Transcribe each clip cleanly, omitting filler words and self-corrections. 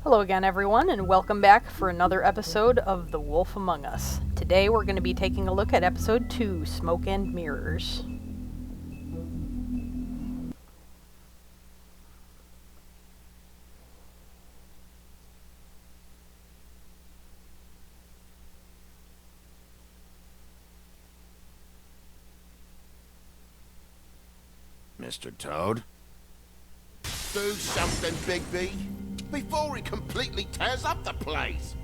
Hello again, everyone, and welcome back for another episode of The Wolf Among Us. Today we're going to be taking a look at episode 2, Smoke and Mirrors. Mr. Toad? Do something, Bigby, before he completely tears up the place.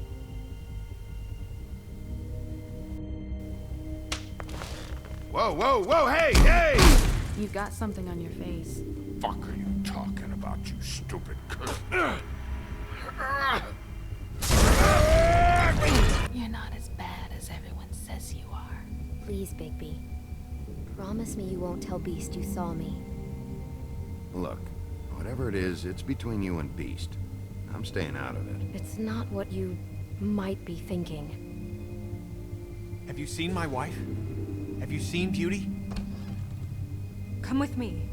Whoa, whoa, whoa, hey, hey! You've got something on your face. Fuck are you talking about, you stupid You're not as bad as everyone says you are. Please, Bigby. Promise me you won't tell Beast you saw me. Look, whatever it is, it's between you and Beast. I'm staying out of it. It's not what you might be thinking. Have you seen my wife? Have you seen Beauty? Come with me.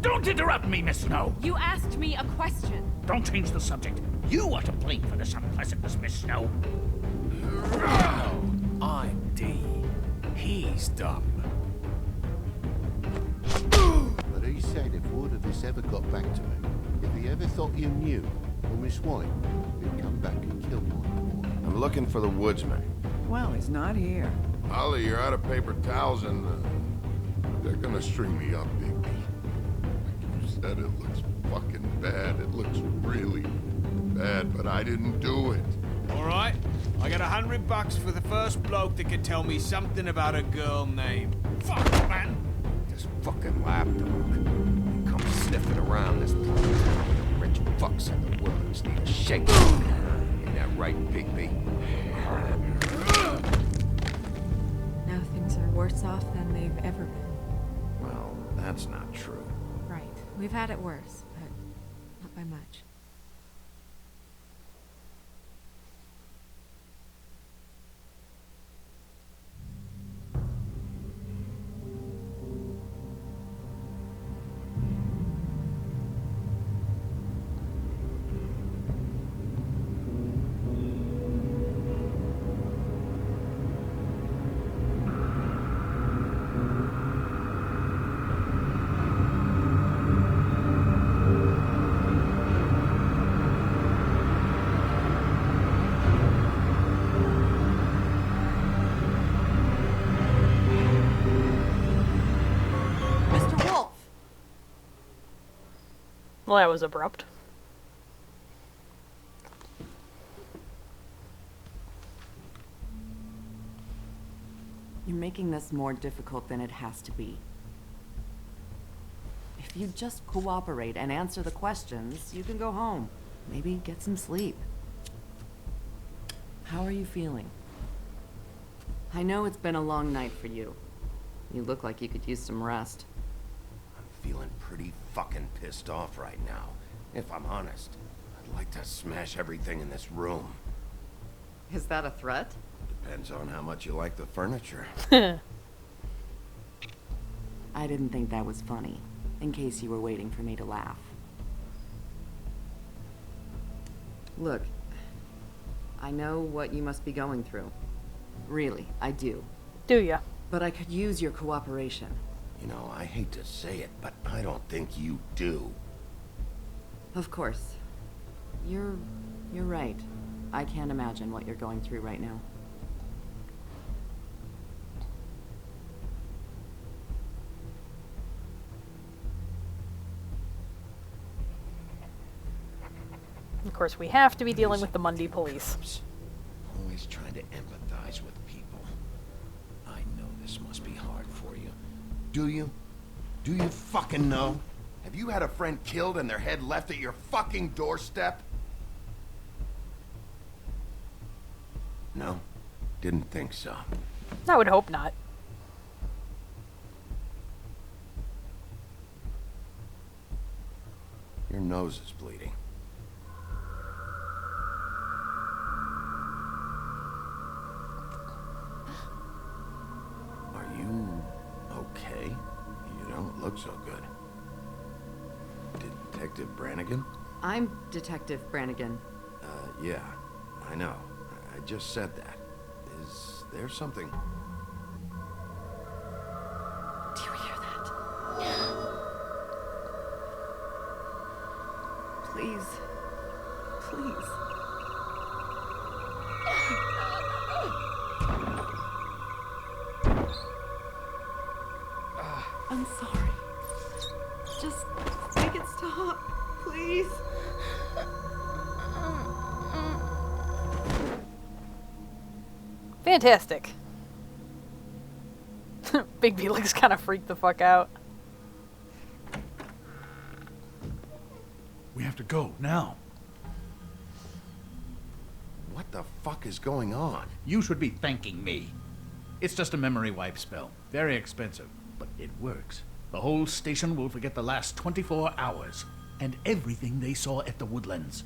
Don't interrupt me, Miss Snow! You asked me a question. Don't change the subject. You are to blame for this unpleasantness, Miss Snow. I'm D. He's dumb. But he said if word of this ever got back to him, if he ever thought you knew, or Miss White, he'd come back and kill my boy. I'm looking for the woodsman. Well, he's not here. Ollie, you're out of paper towels and they're gonna string me up, Bigby. Like you said, it looks fucking bad. It looks really bad, but I didn't do it. All right, I got $100 for the first bloke that could tell me something about a girl named. Fuck, man! This fucking lapdog. He comes sniffing around this place. The rich fucks in the woods need a shake. Ain't that right, Bigby? Now things are worse off than they've ever been. Well, that's not true. Right. We've had it worse, but not by much. Well, that was abrupt. You're making this more difficult than it has to be. If you just cooperate and answer the questions, you can go home. Maybe get some sleep. How are you feeling? I know it's been a long night for you. You look like you could use some rest. Feeling pretty fucking pissed off right now. If I'm honest, I'd like to smash everything in this room. Is that a threat? Depends on how much you like the furniture. I didn't think that was funny, in case you were waiting for me to laugh. Look, I know what you must be going through. Really, I do. Do ya? But I could use your cooperation. You know, I hate to say it, but I don't think you do. Of course. You're right. I can't imagine what you're going through right now. Of course, we have to be dealing with the Mundy police. Always trying to empathize with people. I know this must be hard for you. Do you? Do you fucking know? Have you had a friend killed and their head left at your fucking doorstep? No? Didn't think so. I would hope not. Your nose is bleeding. Are you look so good. Detective Brannigan? I'm Detective Brannigan. Yeah, I know. I just said that. Is there something... Do you hear that? Please. Please. I'm sorry. Just make it stop, please. Fantastic. Bigby looks kind of freaked the fuck out. We have to go, now. What the fuck is going on? You should be thanking me. It's just a memory wipe spell. Very expensive, but it works. The whole station will forget the last 24 hours and everything they saw at the Woodlands.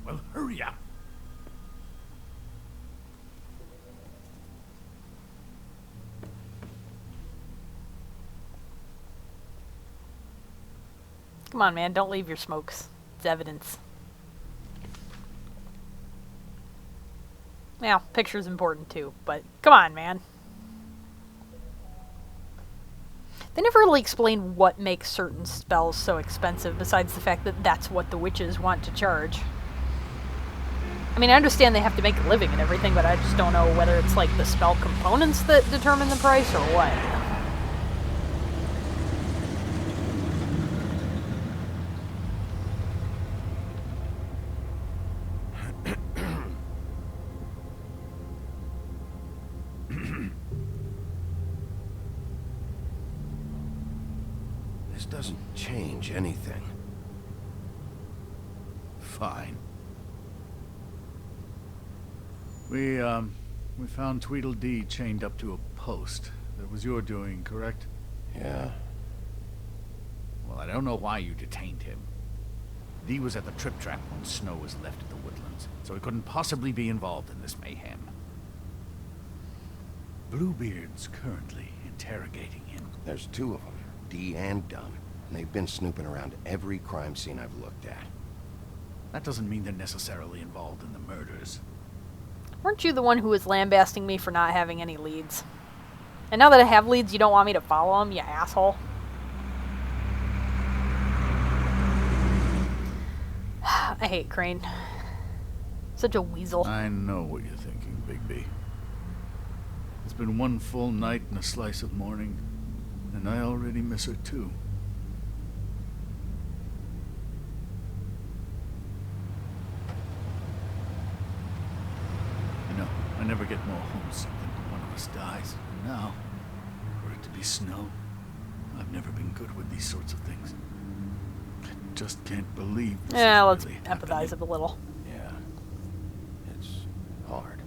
Well, hurry up. Come on, man, don't leave your smokes. It's evidence. Yeah, picture's important too, but come on, man. They never really explain what makes certain spells so expensive, besides the fact that that's what the witches want to charge. I mean, I understand they have to make a living and everything, but I just don't know whether it's like the spell components that determine the price or what. This doesn't change anything. Fine. We found Tweedledee chained up to a post. That was your doing, correct? Yeah. Well, I don't know why you detained him. Dee was at the trip trap when Snow was left at the Woodlands, so he couldn't possibly be involved in this mayhem. Bluebeard's currently interrogating him. There's two of them, Dee and Dunn. And they've been snooping around every crime scene I've looked at. That doesn't mean they're necessarily involved in the murders. Weren't you the one who was lambasting me for not having any leads? And now that I have leads, you don't want me to follow them, you asshole? I hate Crane. Such a weasel. I know what you're thinking, Bigby. It's been one full night and a slice of morning, and I already miss her too. You know, I never get more homesick than when one of us dies. And now, for it to be Snow, I've never been good with these sorts of things. I just can't believe this Yeah, is let's really empathize happening. a little. Yeah. It's hard.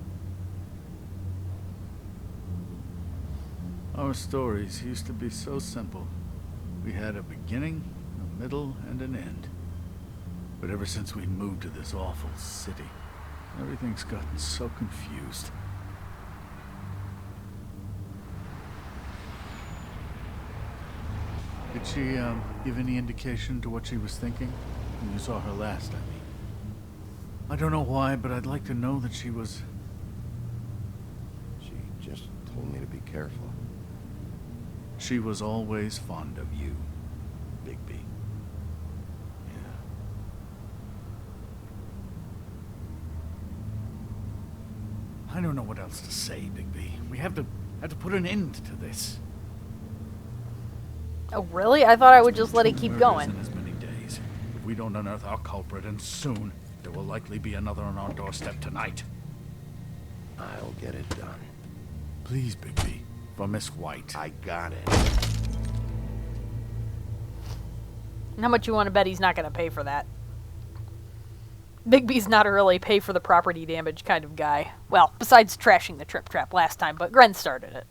Our stories used to be so simple. We had a beginning, a middle, and an end. But ever since we moved to this awful city, everything's gotten so confused. Did she, give any indication to what she was thinking? When you saw her last, I mean. I don't know why, but I'd like to know that she was... She just told me to be careful. She was always fond of you, Bigby. Yeah. I don't know what else to say, Bigby. We have to put an end to this. Oh, really? I thought I would just let it keep Murders going. in as many days. If we don't unearth our culprit, and soon, there will likely be another on our doorstep tonight. I'll get it done. Please, Bigby, for Miss White. I got it. And how much you want to bet he's not going to pay for that? Bigby's not a really pay for the property damage kind of guy. Well, besides trashing the trip trap last time, but Gren started it.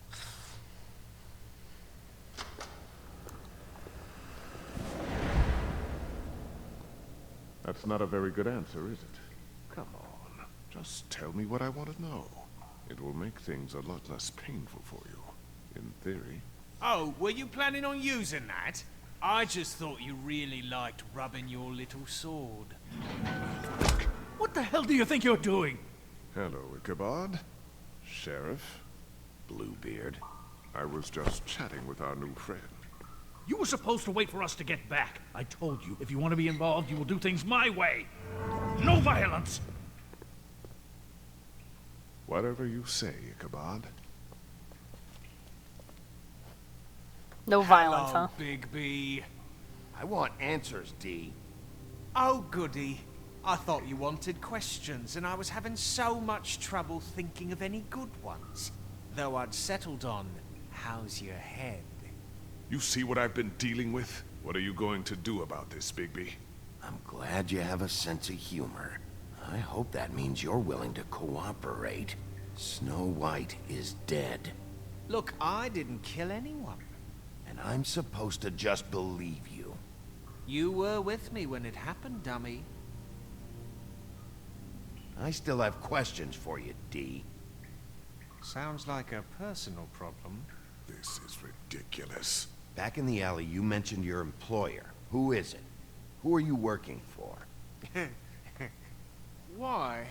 That's not a very good answer, is it? Come on. Just tell me what I want to know. It will make things a lot less painful for you. In theory. Oh, were you planning on using that? I just thought you really liked rubbing your little sword. What the hell do you think you're doing? Hello, Ichabod. Sheriff. Bluebeard. I was just chatting with our new friend. You were supposed to wait for us to get back. I told you, if you want to be involved, you will do things my way. No violence! Whatever you say, Ichabod. No violence, Hello, huh? Bigby. I want answers, D. Oh, goody. I thought you wanted questions, and I was having so much trouble thinking of any good ones. Though I'd settled on, how's your head? You see what I've been dealing with? What are you going to do about this, Bigby? I'm glad you have a sense of humor. I hope that means you're willing to cooperate. Snow White is dead. Look, I didn't kill anyone. And I'm supposed to just believe you. You were with me when it happened, dummy. I still have questions for you, D. Sounds like a personal problem. This is ridiculous. Back in the alley, you mentioned your employer. Who is it? Who are you working for? Why?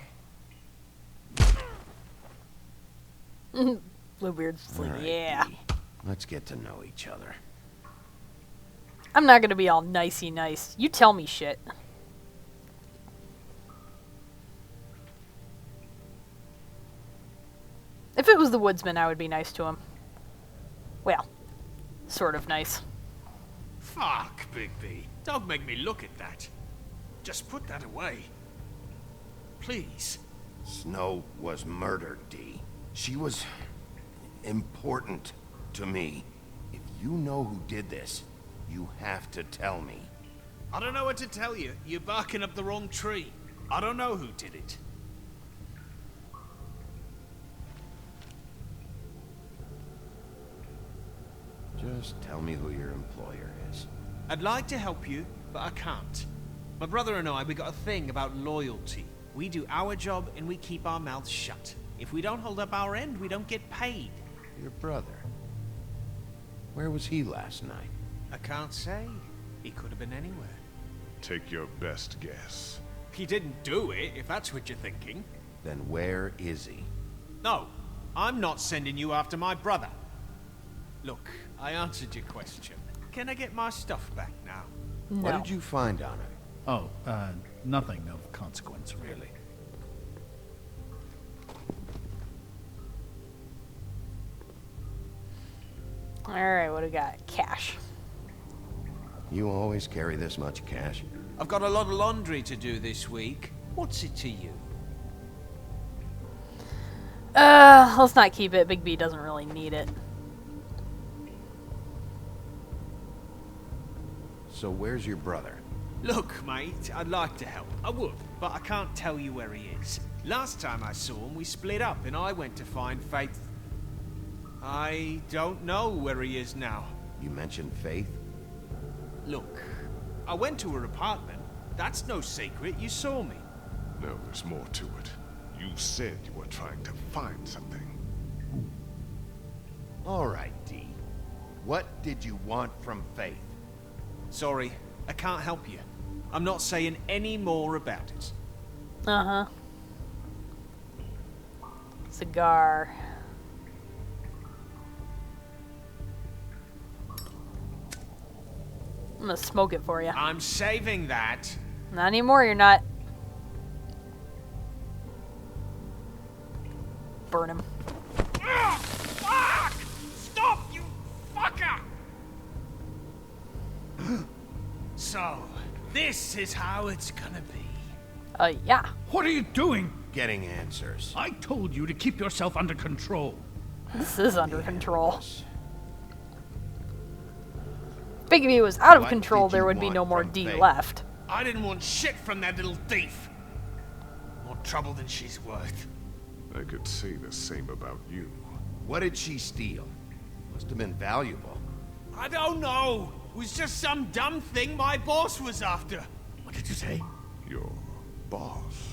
Bluebeard's like, All right, yeah. D. Let's get to know each other. I'm not gonna be all nicey nice. You tell me shit. If it was the woodsman, I would be nice to him. Well, sort of nice. Fuck, Bigby. Don't make me look at that. Just put that away. Please. Snow was murdered, D. She was important to me. If you know who did this, you have to tell me. I don't know what to tell you. You're barking up the wrong tree. I don't know who did it. Just tell me who your employer is. I'd like to help you, but I can't. My brother and I, we got a thing about loyalty. We do our job and we keep our mouths shut. If we don't hold up our end, we don't get paid. Your brother. Where was he last night? I can't say. He could have been anywhere. Take your best guess. He didn't do it, if that's what you're thinking. Then where is he? No, I'm not sending you after my brother. Look, I answered your question. Can I get my stuff back now? No. What did you find on her? Oh, nothing of consequence, really. Alright, what do we got? Cash. You always carry this much cash? I've got a lot of laundry to do this week. What's it to you? Let's not keep it. Bigby doesn't really need it. So where's your brother? Look, mate, I'd like to help. I would, but I can't tell you where he is. Last time I saw him, we split up and I went to find Faith. I don't know where he is now. You mentioned Faith? Look, I went to her apartment. That's no secret. You saw me. No, there's more to it. You said you were trying to find something. All right, D. What did you want from Faith? Sorry, I can't help you. I'm not saying any more about it. Uh-huh. Cigar. I'm gonna smoke it for you. I'm saving that. Not anymore, you're not. Burn him. Ah, fuck! Stop, you fucker! So, this is how it's gonna be. Yeah. What are you doing? Getting answers. I told you to keep yourself under control. This is under control. If Bigby was out of What control, did there you would be want no more from D Faith? left. I didn't want shit from that little thief. More trouble than she's worth. I could say the same about you. What did she steal? Must have been valuable. I don't know. It was just some dumb thing my boss was after. What did you say? Your boss.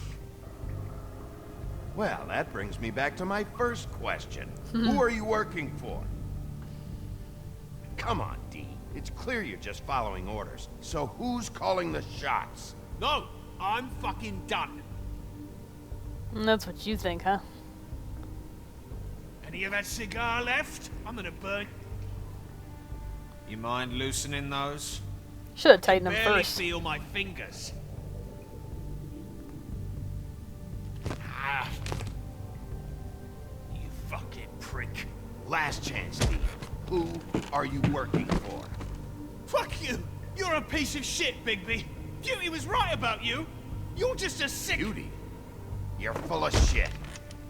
Well, that brings me back to my first question. Who are you working for? Come on, D. It's clear you're just following orders. So who's calling the shots? No, I'm fucking done. That's what you think, huh? Any of that cigar left? I'm gonna burn. You mind loosening those? Should have tightened them Barely first. feel my fingers. Ah. You fucking prick. Last chance, D. Who are you working for? Fuck you! You're a piece of shit, Bigby. Beauty was right about you. You're just a sick... Beauty? You're full of shit.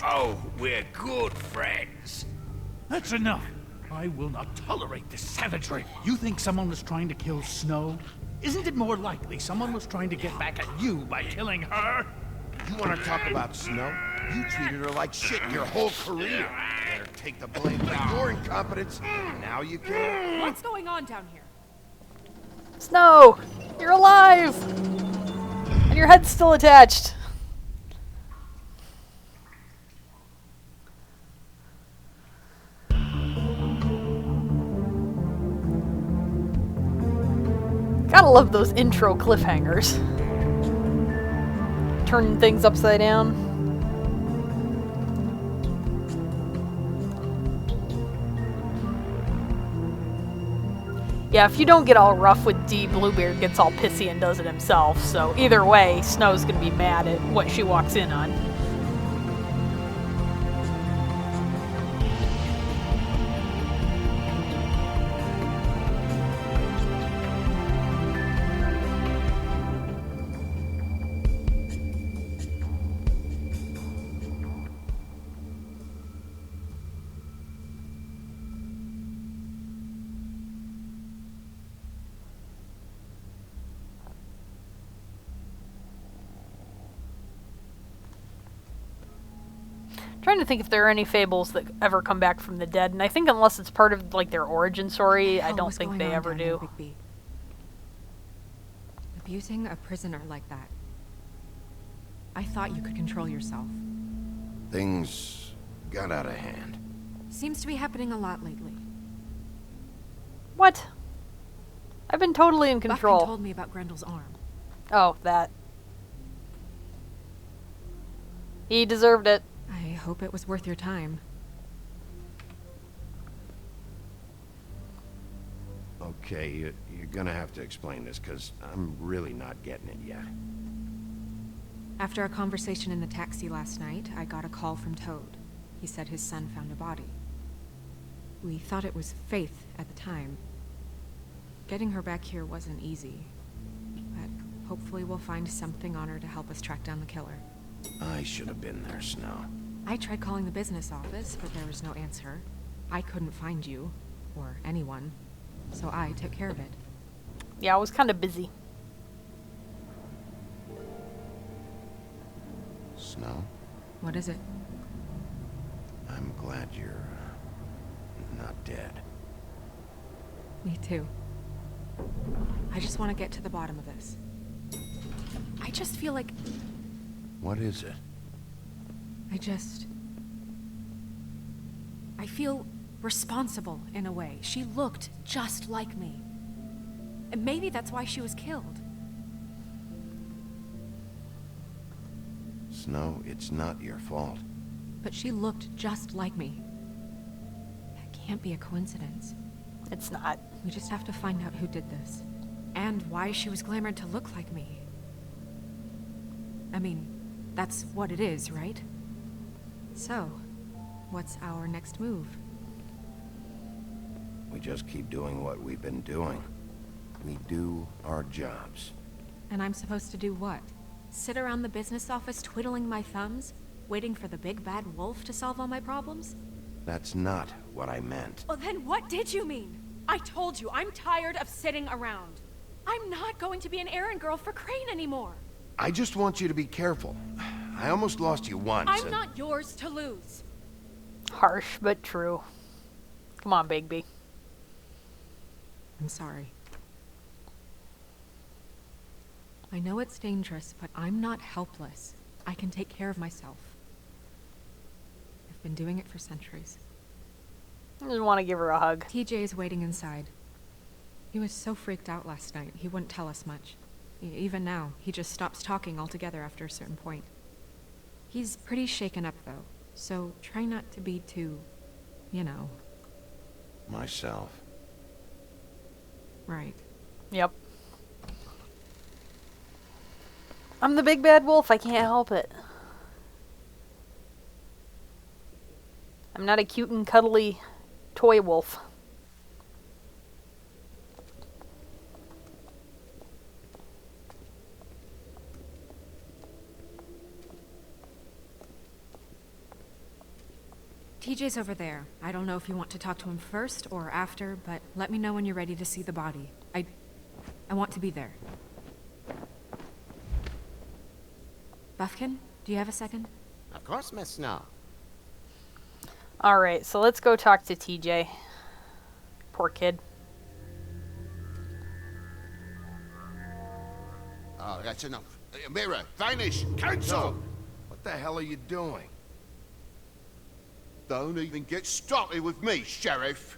Oh, we're good friends. That's enough. I will not tolerate this savagery. You think someone was trying to kill Snow? Isn't it more likely someone was trying to get back at you by killing her? You want to talk about Snow? You treated her like shit your whole career. Better take the blame for your incompetence. Now you can. What's going on down here? Snow! You're alive! And your head's still attached. Gotta love those intro cliffhangers. Turning things upside down. Yeah, if you don't get all rough with D, Bluebeard gets all pissy and does it himself. So either way, Snow's gonna be mad at what she walks in on. Trying to think if there are any Fables that ever come back from the dead, and I think unless it's part of like their origin story, I don't think they ever do. Bigby? Abusing a prisoner like that. I thought you could control yourself. Things got out of hand. Seems to be happening a lot lately. What? I've been totally in control. Buckman told me about Grendel's arm. Oh, that. He deserved it. I hope it was worth your time. Okay, you're gonna have to explain this, because I'm really not getting it yet. After a conversation in the taxi last night, I got a call from Toad. He said his son found a body. We thought it was Faith at the time. Getting her back here wasn't easy, but hopefully we'll find something on her to help us track down the killer. I should have been there, Snow. I tried calling the business office, but there was no answer. I couldn't find you, or anyone, so I took care of it. Yeah, I was kind of busy. Snow? What is it? I'm glad you're not dead. Me too. I just want to get to the bottom of this. I just feel like... What is it? I feel responsible in a way. She looked just like me. And maybe that's why she was killed. Snow, it's not your fault. But she looked just like me. That can't be a coincidence. It's not. We just have to find out who did this. And why she was glamored to look like me. I mean, that's what it is, right? So, what's our next move? We just keep doing what we've been doing. We do our jobs. And I'm supposed to do what? Sit around the business office twiddling my thumbs, waiting for the big bad wolf to solve all my problems? That's not what I meant. Well, then what did you mean? I told you, I'm tired of sitting around. I'm not going to be an errand girl for Crane anymore. I just want you to be careful. I almost lost you once. I'm not yours to lose. Harsh, but true. Come on, Bigby. I'm sorry. I know it's dangerous, but I'm not helpless. I can take care of myself. I've been doing it for centuries. I just want to give her a hug. TJ is waiting inside. He was so freaked out last night, he wouldn't tell us much. Even now, he just stops talking altogether after a certain point. He's pretty shaken up, though, so try not to be too, you know. Myself. Right. Yep. I'm the big bad wolf, I can't help it. I'm not a cute and cuddly toy wolf. TJ's over there. I don't know if you want to talk to him first or after, but let me know when you're ready to see the body. I want to be there. Buffkin, do you have a second? Of course, Miss Snow. Alright, so let's go talk to TJ. Poor kid. Oh, that's enough. Mirror, vanish, cancel! What the hell are you doing? Don't even get started with me, Sheriff.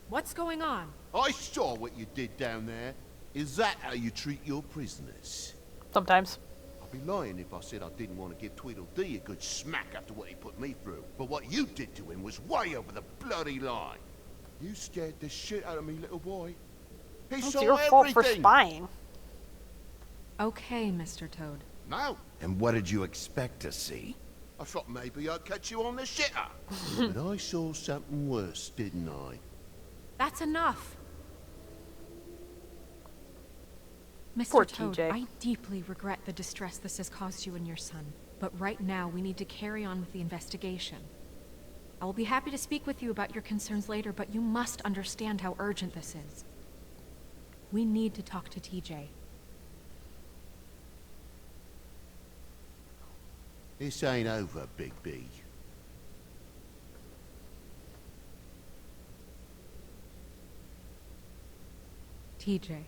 What's going on? I saw what you did down there. Is that how you treat your prisoners? Sometimes. I'd be lying if I said I didn't want to give Tweedledee a good smack after what he put me through. But what you did to him was way over the bloody line. You scared the shit out of me, little boy. He It's saw your fault for everything. spying. Okay, Mr. Toad. No, And what did you expect to see? I thought maybe I'd catch you on the shitter. But I saw something worse, didn't I? That's enough. Mr. Poor Toad, TJ. I deeply regret the distress this has caused you and your son. But right now, we need to carry on with the investigation. I will be happy to speak with you about your concerns later, but you must understand how urgent this is. We need to talk to TJ. This ain't over, Bigby. TJ.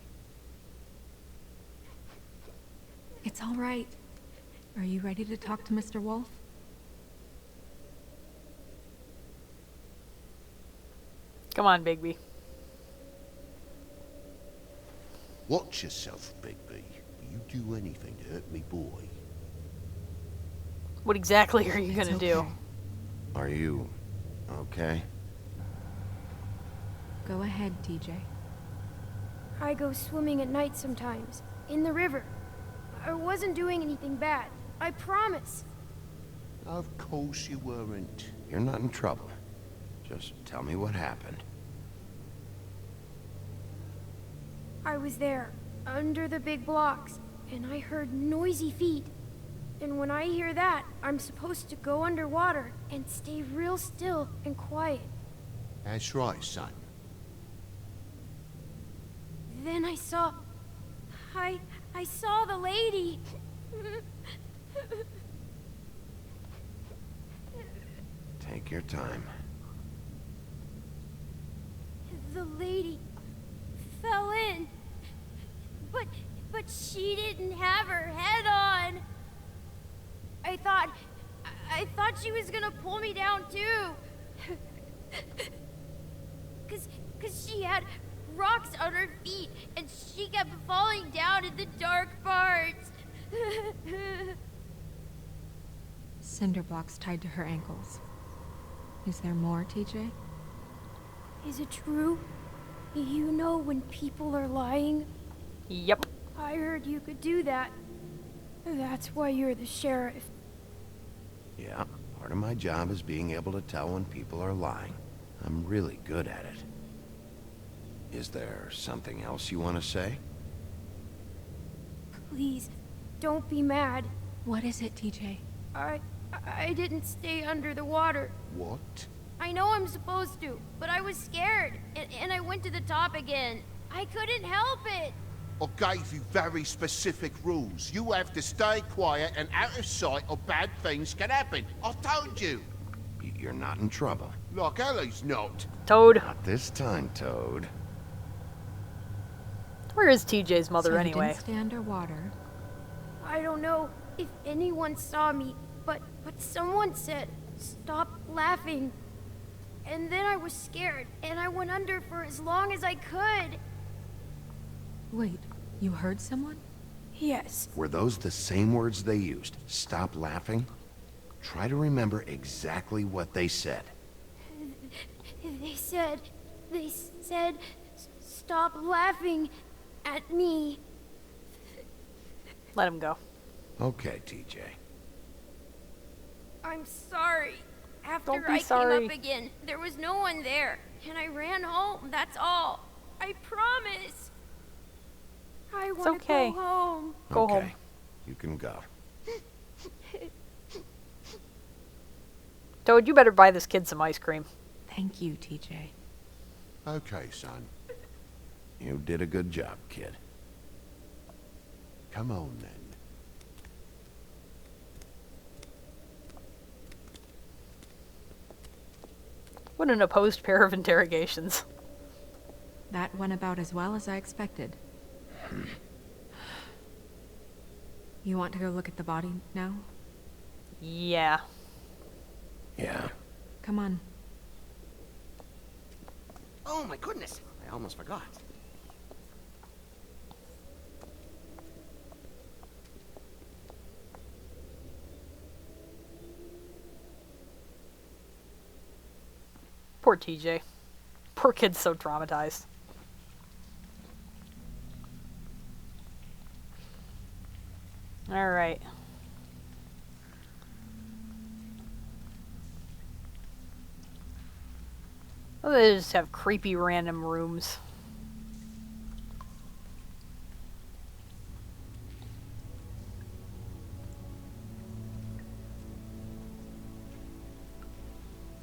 It's all right. Are you ready to talk to Mr. Wolf? Come on, Bigby. Watch yourself, Bigby. You do anything to hurt me, boy. What exactly are you It's gonna do? okay. Are you okay? Go ahead, TJ. I go swimming at night sometimes, in the river. I wasn't doing anything bad. I promise. Of course you weren't. You're not in trouble. Just tell me what happened. I was there, under the big blocks, and I heard noisy feet. And when I hear that, I'm supposed to go underwater and stay real still and quiet. That's right, son. Then I saw the lady. Take your time. The lady fell in. But she didn't have her head on. I thought she was gonna pull me down too. Cause she had rocks on her feet and she kept falling down in the dark parts. Cinder blocks tied to her ankles. Is there more, TJ? Is it true? You know when people are lying? Yep. I heard you could do that. That's why you're the sheriff. Yeah, part of my job is being able to tell when people are lying. I'm really good at it. Is there something else you want to say? Please, don't be mad. What is it, TJ? I didn't stay under the water. What? I know I'm supposed to, but I was scared, and I went to the top again. I couldn't help it. I gave you very specific rules. You have to stay quiet and out of sight or bad things can happen. I told you. You're not in trouble. Like Ellie's not. Toad. Not this time, Toad. Where is TJ's mother So you anyway? didn't stay underwater. I don't know if anyone saw me, but someone said, "Stop laughing." And then I was scared, and I went under for as long as I could. Wait, you heard someone? Yes. Were those the same words they used? Stop laughing? Try to remember exactly what they said. They said, stop laughing at me. Let him go. Okay, TJ. I'm sorry. After Don't be I sorry. came up again, there was no one there, and I ran home, that's all. I promise. I want to okay. go home. Go Okay, home. you can go. Toad, you better buy this kid some ice cream. Thank you, TJ. Okay, son. You did a good job, kid. Come on, then. What an opposed pair of interrogations. That went about as well as I expected. You want to go look at the body now? Yeah. Yeah. Come on. Oh my goodness, I almost forgot. Poor TJ. Poor kid's so traumatized. Alright. Oh, they just have creepy random rooms.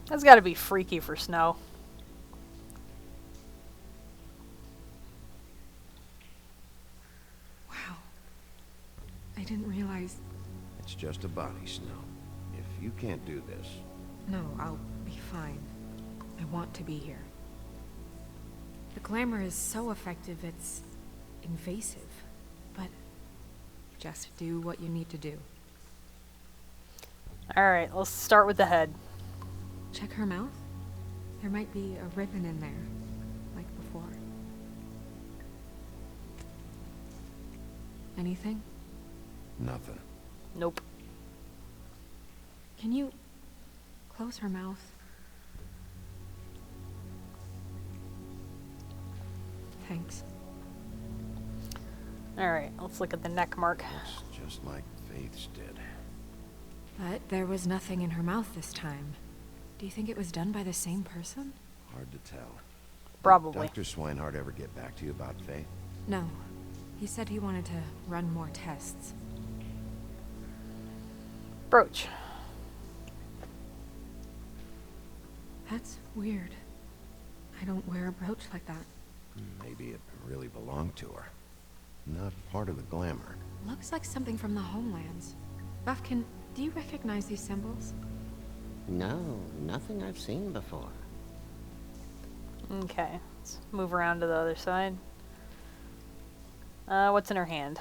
That's gotta be freaky for Snow. Wow. I didn't realize... It's just a body, Snow. If you can't do this... No, I'll be fine. I want to be here. The glamour is so effective, it's invasive. But just do what you need to do. Alright, let's start with the head. Check her mouth. There might be a ribbon in there, like before. Anything? Nothing. Nope. Can you close her mouth? Thanks. Alright, let's look at the neck mark. It's just like Faith's did. But there was nothing in her mouth this time. Do you think it was done by the same person? Hard to tell. Probably. Did Dr. Swinehart ever get back to you about Faith? No. He said he wanted to run more tests. Brooch. That's weird. I don't wear a brooch like that. Maybe it really belonged to her. Not part of the glamour. Looks like something from the homelands. Buffkin, do you recognize these symbols? No, nothing I've seen before. Okay, let's move around to the other side. What's in her hand?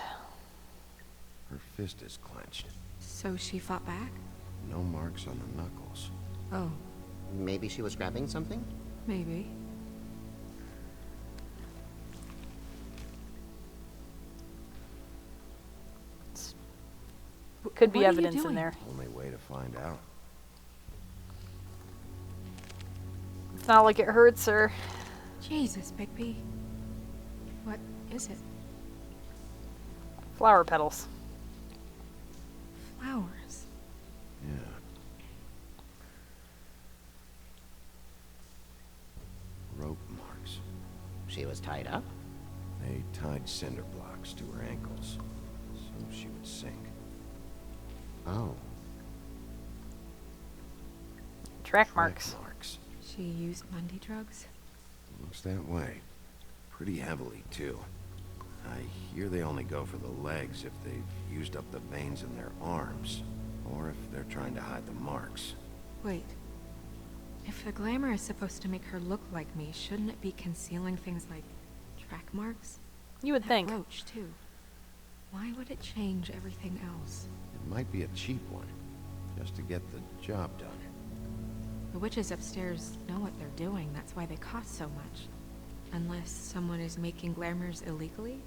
Her fist is clenched. So she fought back? No marks on the knuckles. Oh, Maybe she was grabbing something? maybe. Could be What are you evidence in doing? there. Only way to find out. It's not like it hurts her. Jesus, Bigby. What is it? Flower petals. Flowers. Yeah. Rope marks. She was tied up? They tied cinder blocks to her ankles, so she would sink. Oh. Track marks. Marks. She used mundy drugs? Looks that way. Pretty heavily, too. I hear they only go for the legs if they've used up the veins in their arms, or if they're trying to hide the marks. Wait. If the glamour is supposed to make her look like me, shouldn't it be concealing things like track marks? You would That think. brooch, too. Why would it change everything else? It might be a cheap one, just to get the job done. The witches upstairs know what they're doing, that's why they cost so much. Unless someone is making glamours illegally?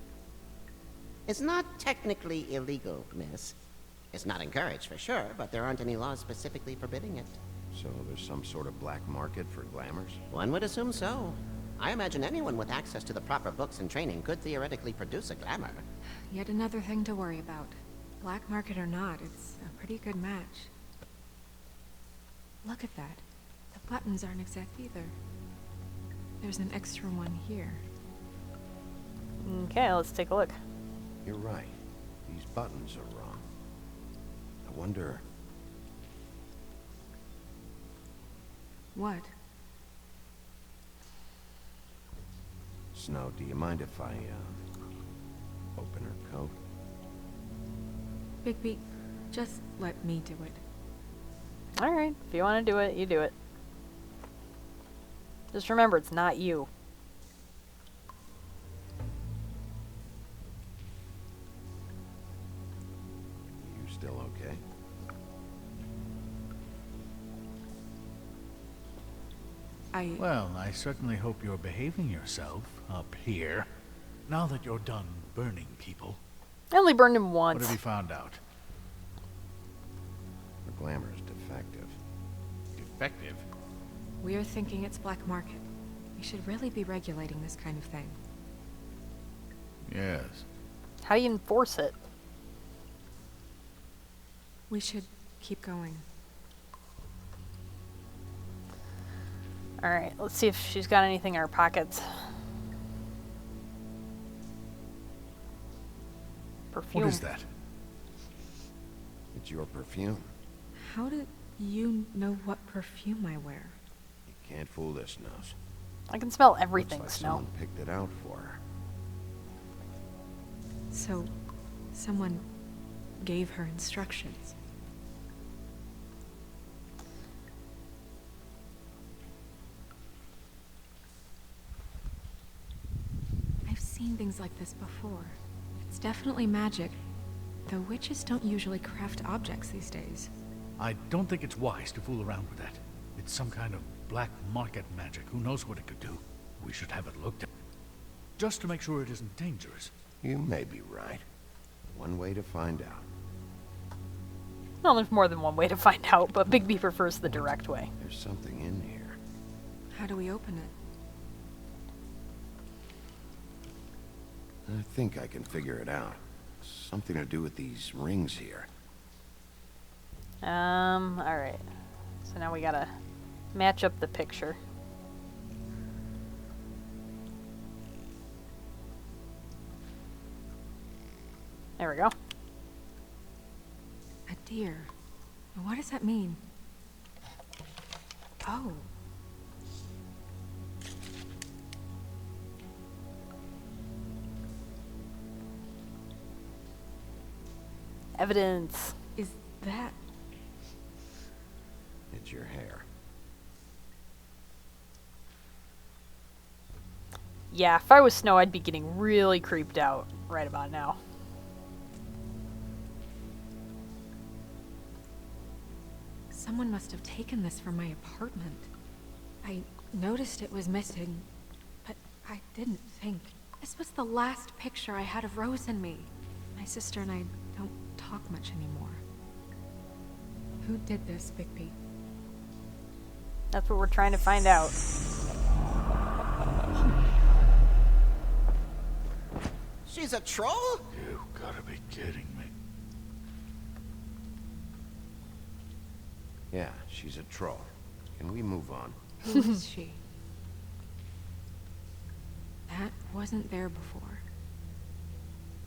is not technically illegal, miss. It's not encouraged for sure, but there aren't any laws specifically forbidding it. So there's some sort of black market for glamours? One would assume so. I imagine anyone with access to the proper books and training could theoretically produce a glamour. Yet another thing to worry about. Black market or not, it's a pretty good match. Look at that. The buttons aren't exact either. There's an extra one here. Okay, let's take a look. You're right. These buttons are wrong. I wonder... What? Snow, do you mind if I, open her coat? Bigby, just let me do it. Alright, if you want to do it, you do it. Just remember, it's not you. You still okay? Well, I certainly hope you're behaving yourself up here. Now that you're done burning people. I only burned him What once. have you found out? The glamour is defective. Defective? We're thinking it's black market. We should really be regulating this kind of thing. Yes. How do you enforce it? We should keep going. Alright, let's see if she's got anything in her pockets. Perfume. What is that? It's your perfume. How do you know what perfume I wear? You can't fool this nose. I can smell everything, Looks like Snow. someone picked it out for her. So, someone gave her instructions. I've seen things like this before. It's definitely magic, though witches don't usually craft objects these days. I don't think it's wise to fool around with that. It's some kind of black market magic. Who knows what it could do? We should have it looked at. Just to make sure it isn't dangerous. You may be right. One way to find out. Well, there's more than one way to find out, but Bigby prefers the direct way. There's something in here. How do we open it? I think I can figure it out. Something to do with these rings here. Alright. So now we gotta match up the picture. There we go. A deer. What does that mean? Oh. Evidence. Is that... It's your hair. Yeah, if I was Snow, I'd be getting really creeped out right about now. Someone must have taken this from my apartment. I noticed it was missing, but I didn't think. This was the last picture I had of Rose and me. My sister and I don't talk much anymore. Who did this, Bigby? That's what we're trying to find out. She's a troll? You gotta be kidding me. Yeah, she's a troll. Can we move on? Who is she? That wasn't there before.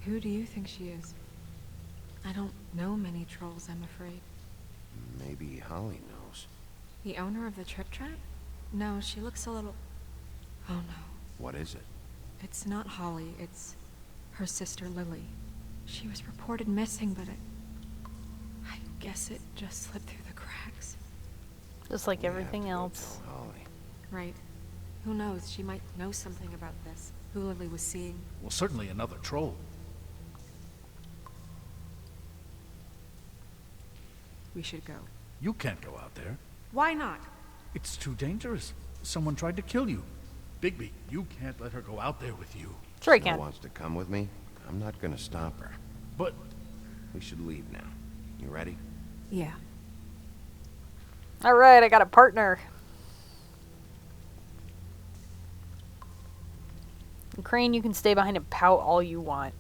Who do you think she is? I don't know many trolls, I'm afraid. Maybe Holly knows. The owner of the Trip Trap? No, she looks a little... Oh no. What is it? It's not Holly, it's her sister Lily. She was reported missing, but I guess it just slipped through the cracks. Just like We have everything to go else. tell Holly. Right. Who knows, she might know something about this. Who Lily was seeing. Well, certainly another troll. We should go. You can't go out there. Why not? It's too dangerous. Someone tried to kill you. Bigby, you can't let her go out there with you. Sure he Snow can. wants to come with me? I'm not gonna stop her. But We should leave now. You ready? Yeah. Alright, I got a partner. And Crane, you can stay behind and pout all you want.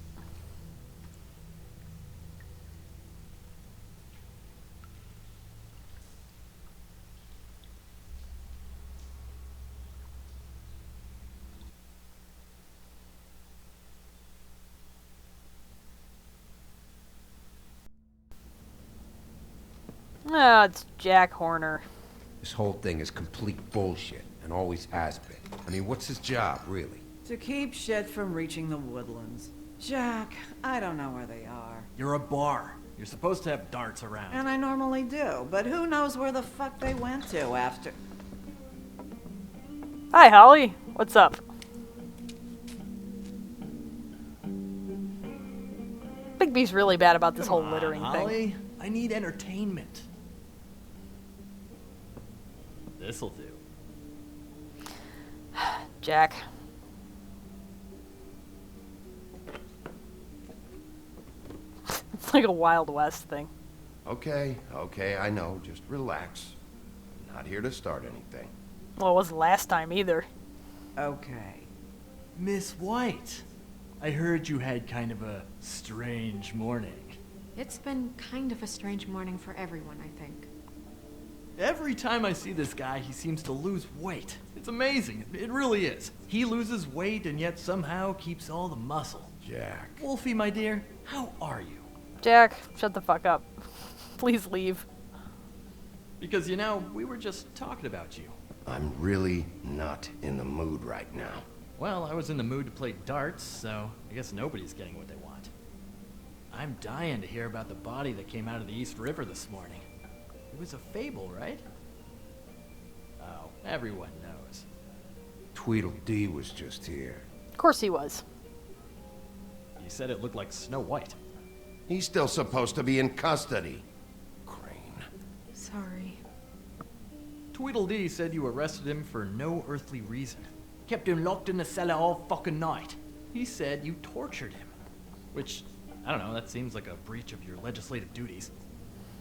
Oh, it's Jack Horner. This whole thing is complete bullshit, and always has been. I mean, what's his job, really? To keep shit from reaching the woodlands. Jack, I don't know where they are. You're a bar. You're supposed to have darts around. And I normally do, but who knows where the fuck they went to after... Hi, Holly. What's up? Bigby's really bad about this whole littering thing. Holly, I need entertainment. This'll do. Jack. It's like a Wild West thing. Okay, I know. Just relax. I'm not here to start anything. Well, it wasn't last time either. Okay. Miss White, I heard you had kind of a strange morning. It's been kind of a strange morning for everyone, I think. Every time I see this guy, he seems to lose weight. It's amazing. It really is. He loses weight and yet somehow keeps all the muscle. Jack. Wolfie, my dear, how are you? Jack, shut the fuck up. Please leave. Because, you know, we were just talking about you. I'm really not in the mood right now. Well, I was in the mood to play darts, so I guess nobody's getting what they want. I'm dying to hear about the body that came out of the East River this morning. It was a Fable, right? Oh, everyone knows. Tweedledee was just here. Of course he was. You said it looked like Snow White. He's still supposed to be in custody. Crane. Sorry. Tweedledee said you arrested him for no earthly reason. Kept him locked in the cellar all fucking night. He said you tortured him. Which, I don't know, that seems like a breach of your legislative duties.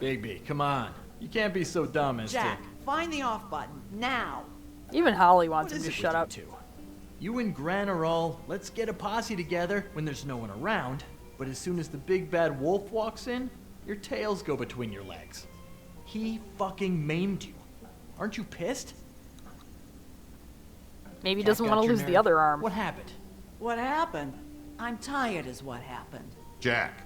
Bigby, come on. You can't be so dumb as Jack, find the off button, now! Even Holly wants What him is to it shut with up. you two? You and Gran are all, let's get a posse together when there's no one around, but as soon as the big bad wolf walks in, your tails go between your legs. He fucking maimed you. Aren't you pissed? Maybe he Jack doesn't got want to your lose the nerve. other arm. What happened? What happened? I'm tired is what happened. Jack.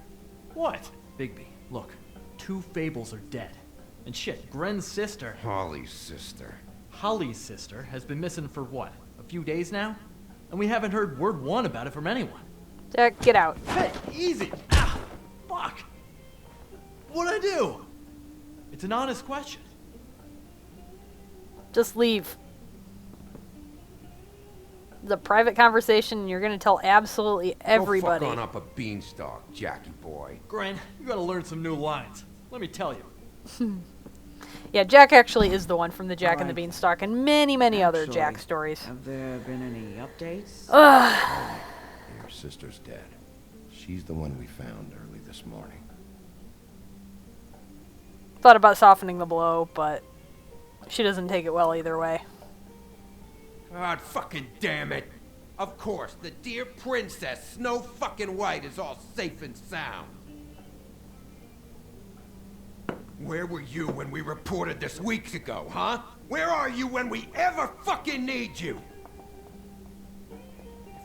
What? Bigby, look. 2 Fables are dead. And shit, Gren's sister, Holly's sister. Holly's sister, has been missing for what? A few days now? And we haven't heard word one about it from anyone. Jack, get out. Hey, easy! Ah, fuck! What'd I do? It's an honest question. Just leave. It's a private conversation, and you're going to tell absolutely everybody. Go fuck on up a beanstalk, Jackie boy. Gren, you gotta learn some new lines. Let me tell you. Yeah, Jack actually is the one from the Jack and the Alright. Beanstalk and many, many other Actually, Jack stories. Have there been any updates? Your sister's dead. She's the one we found early this morning. Thought about softening the blow, but she doesn't take it well either way. God fucking damn it. Of course, the dear princess, Snow fucking White, is all safe and sound. Where were you when we reported this weeks ago, huh? Where are you when we ever fucking need you?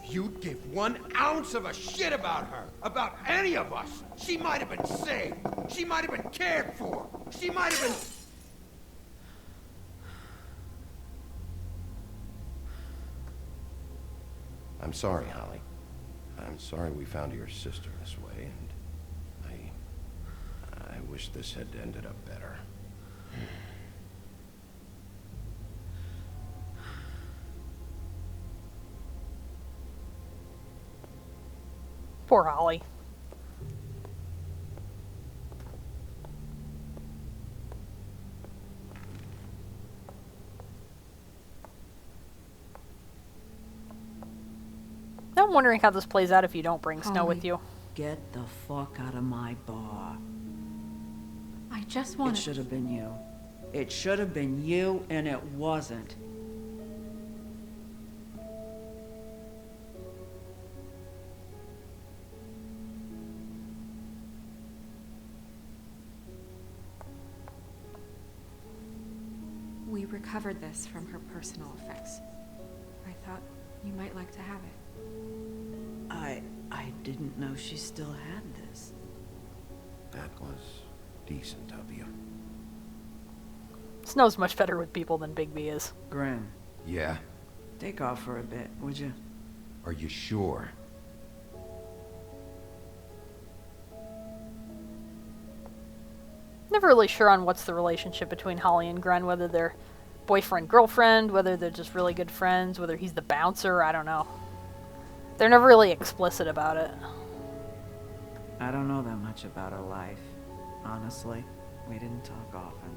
If you'd give 1 ounce of a shit about her, about any of us, she might have been saved. She might have been cared for. She might have been... I'm sorry, Holly. I'm sorry we found your sister this way, and I wish this had ended up better. Poor Holly. No, I'm wondering how this plays out if you don't bring Snow with Holly, you. Get the fuck out of my bar. I just It want should have been you. It should have been you, and it wasn't. We recovered this from her personal effects. I thought you might like to have it. I didn't know she still had this. That was decent of you. Snow's much better with people than Bigby is. Grim, Yeah? take off for a bit, would you? Are you sure? Never really sure on what's the relationship between Holly and Gren, whether they're boyfriend-girlfriend, whether they're just really good friends, whether he's the bouncer, I don't know. They're never really explicit about it. I don't know that much about her life. Honestly, we didn't talk often.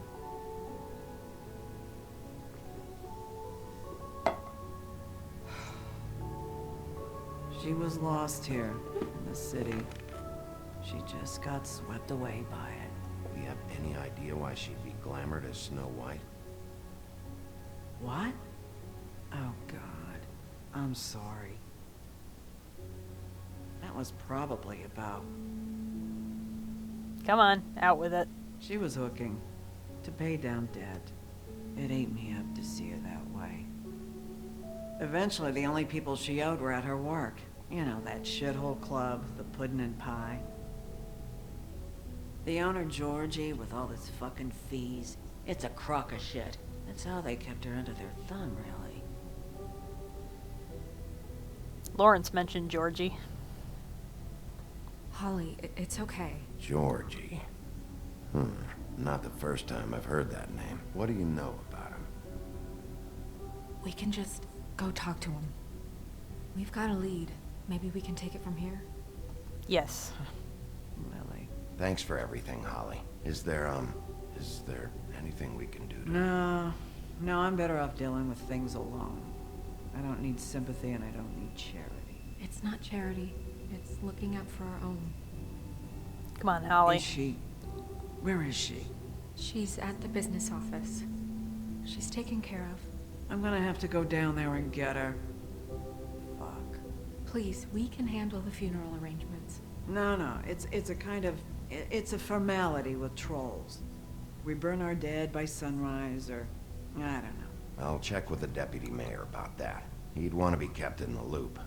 She was lost here in the city. She just got swept away by it. Do we have any idea why she'd be glamored as Snow White? What? Oh, God. I'm sorry. That was probably about... Come on, out with it. She was hooking to pay down debt. It ate me up to see her that way. Eventually, the only people she owed were at her work. You know, that shithole club, the Puddin' and Pie. The owner, Georgie, with all his fucking fees. It's a crock of shit. That's how they kept her under their thumb, really. Lawrence mentioned Georgie. Holly, it's okay. Georgie. Not the first time I've heard that name. What do you know about him? We can just go talk to him. We've got a lead. Maybe we can take it from here? Yes. Lily. Thanks for everything, Holly. Is there anything we can do to... No, I'm better off dealing with things alone. I don't need sympathy and I don't need charity. It's not charity. It's looking out for our own. Come on, Holly. Is she? Where is she? She's at the business office. She's taken care of. I'm gonna have to go down there and get her. Fuck. Please, we can handle the funeral arrangements. No, it's a kind of... It's a formality with trolls. We burn our dead by sunrise, or... I don't know. I'll check with the deputy mayor about that. He'd want to be kept in the loop.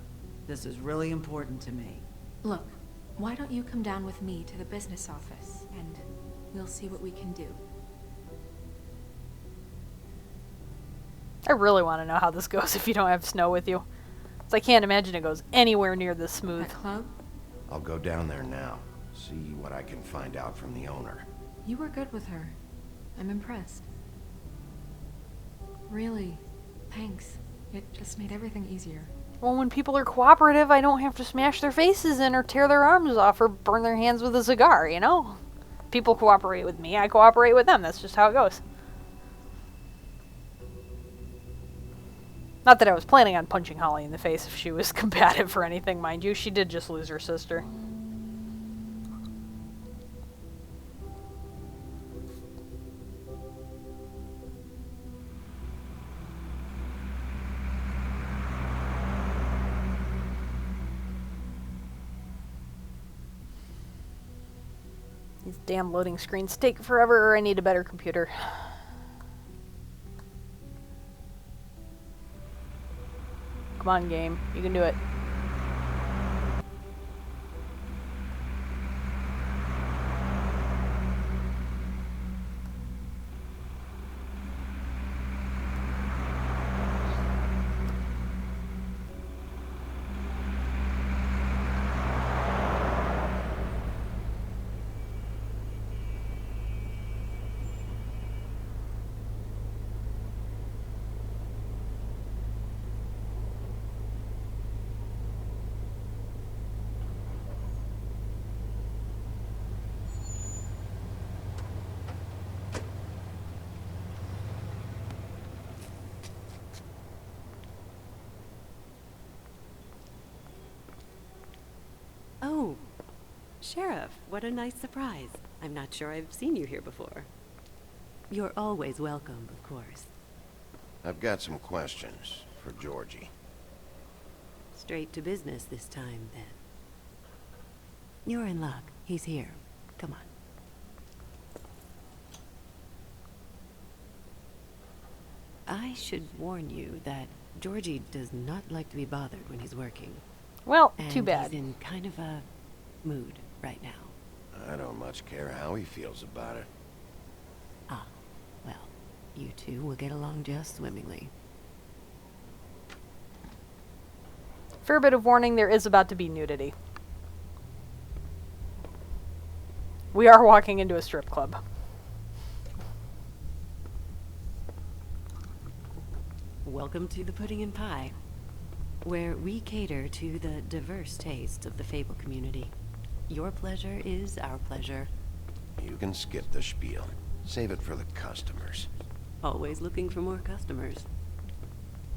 This is really important to me. Look, why don't you come down with me to the business office, and we'll see what we can do. I really want to know how this goes if you don't have Snow with you. 'Cause I can't imagine it goes anywhere near this smooth. That club? I'll go down there now. See what I can find out from the owner. You were good with her. I'm impressed. Really, thanks. It just made everything easier. Well, when people are cooperative, I don't have to smash their faces in or tear their arms off or burn their hands with a cigar, you know? People cooperate with me, I cooperate with them. That's just how it goes. Not that I was planning on punching Holly in the face if she was combative or anything, mind you. She did just lose her sister. These damn loading screens take forever, or I need a better computer. Come on, game. You can do it. Sheriff, what a nice surprise. I'm not sure I've seen you here before. You're always welcome, of course. I've got some questions for Georgie. Straight to business this time, then. You're in luck. He's here. Come on. I should warn you that Georgie does not like to be bothered when he's working. Well, and too bad. He's in kind of a mood right now. I don't much care how he feels about it. Ah, well, you two will get along just swimmingly. Fair bit of warning, there is about to be nudity. We are walking into a strip club. Welcome to the Pudding and Pie, where we cater to the diverse tastes of the Fable community. Your pleasure is our pleasure. You can skip the spiel. Save it for the customers. Always looking for more customers.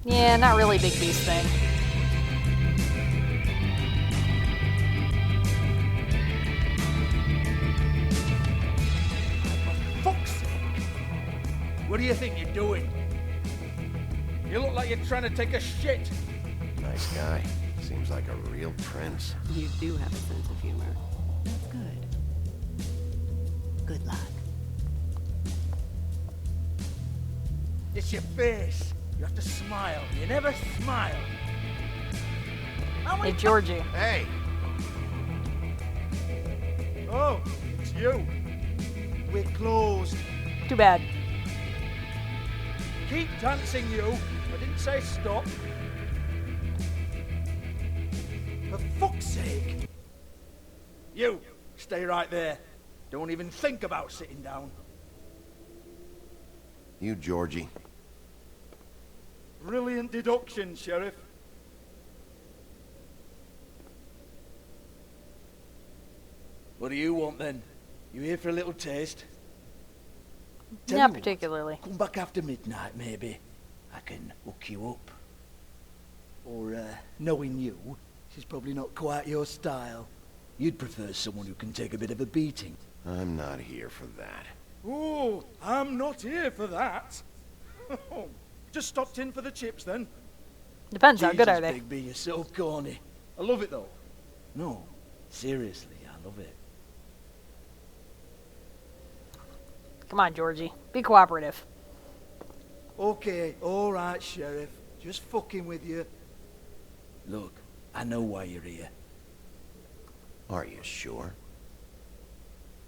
Yeah, not really Bigby's thing. Fuck's sake! What do you think you're doing? You look like you're trying to take a shit. Nice guy. Seems like a real prince. You do have a sense of humor. That's good. Good luck. It's your face. You have to smile. You never smile. Hey, Georgie. Hey! Oh, it's you. We're closed. Too bad. Keep dancing, you. I didn't say stop. For fuck's sake. You, stay right there. Don't even think about sitting down. You, Georgie. Brilliant deduction, Sheriff. What do you want, then? You here for a little taste? Tell Not you what, particularly. come back after midnight, maybe. I can hook you up. Or, knowing you, she's probably not quite your style. You'd prefer someone who can take a bit of a beating. I'm not here for that. Oh, I'm not here for that. Just stopped in for the chips, then. Depends, how good are they? Bigby, you're so corny. I love it, though. No, seriously, I love it. Come on, Georgie. Be cooperative. Okay, all right, Sheriff. Just fucking with you. Look, I know why you're here. Are you sure?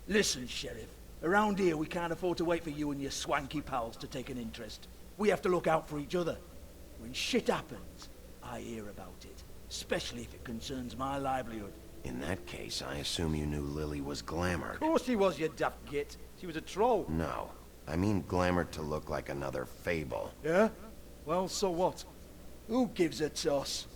Listen, Sheriff. Around here, we can't afford to wait for you and your swanky pals to take an interest. We have to look out for each other. When shit happens, I hear about it. Especially if it concerns my livelihood. In that case, I assume you knew Lily was glamored. Of course she was, you daft git. She was a troll. No. I mean glamored to look like another Fable. Yeah? Well, so what? Who gives a toss?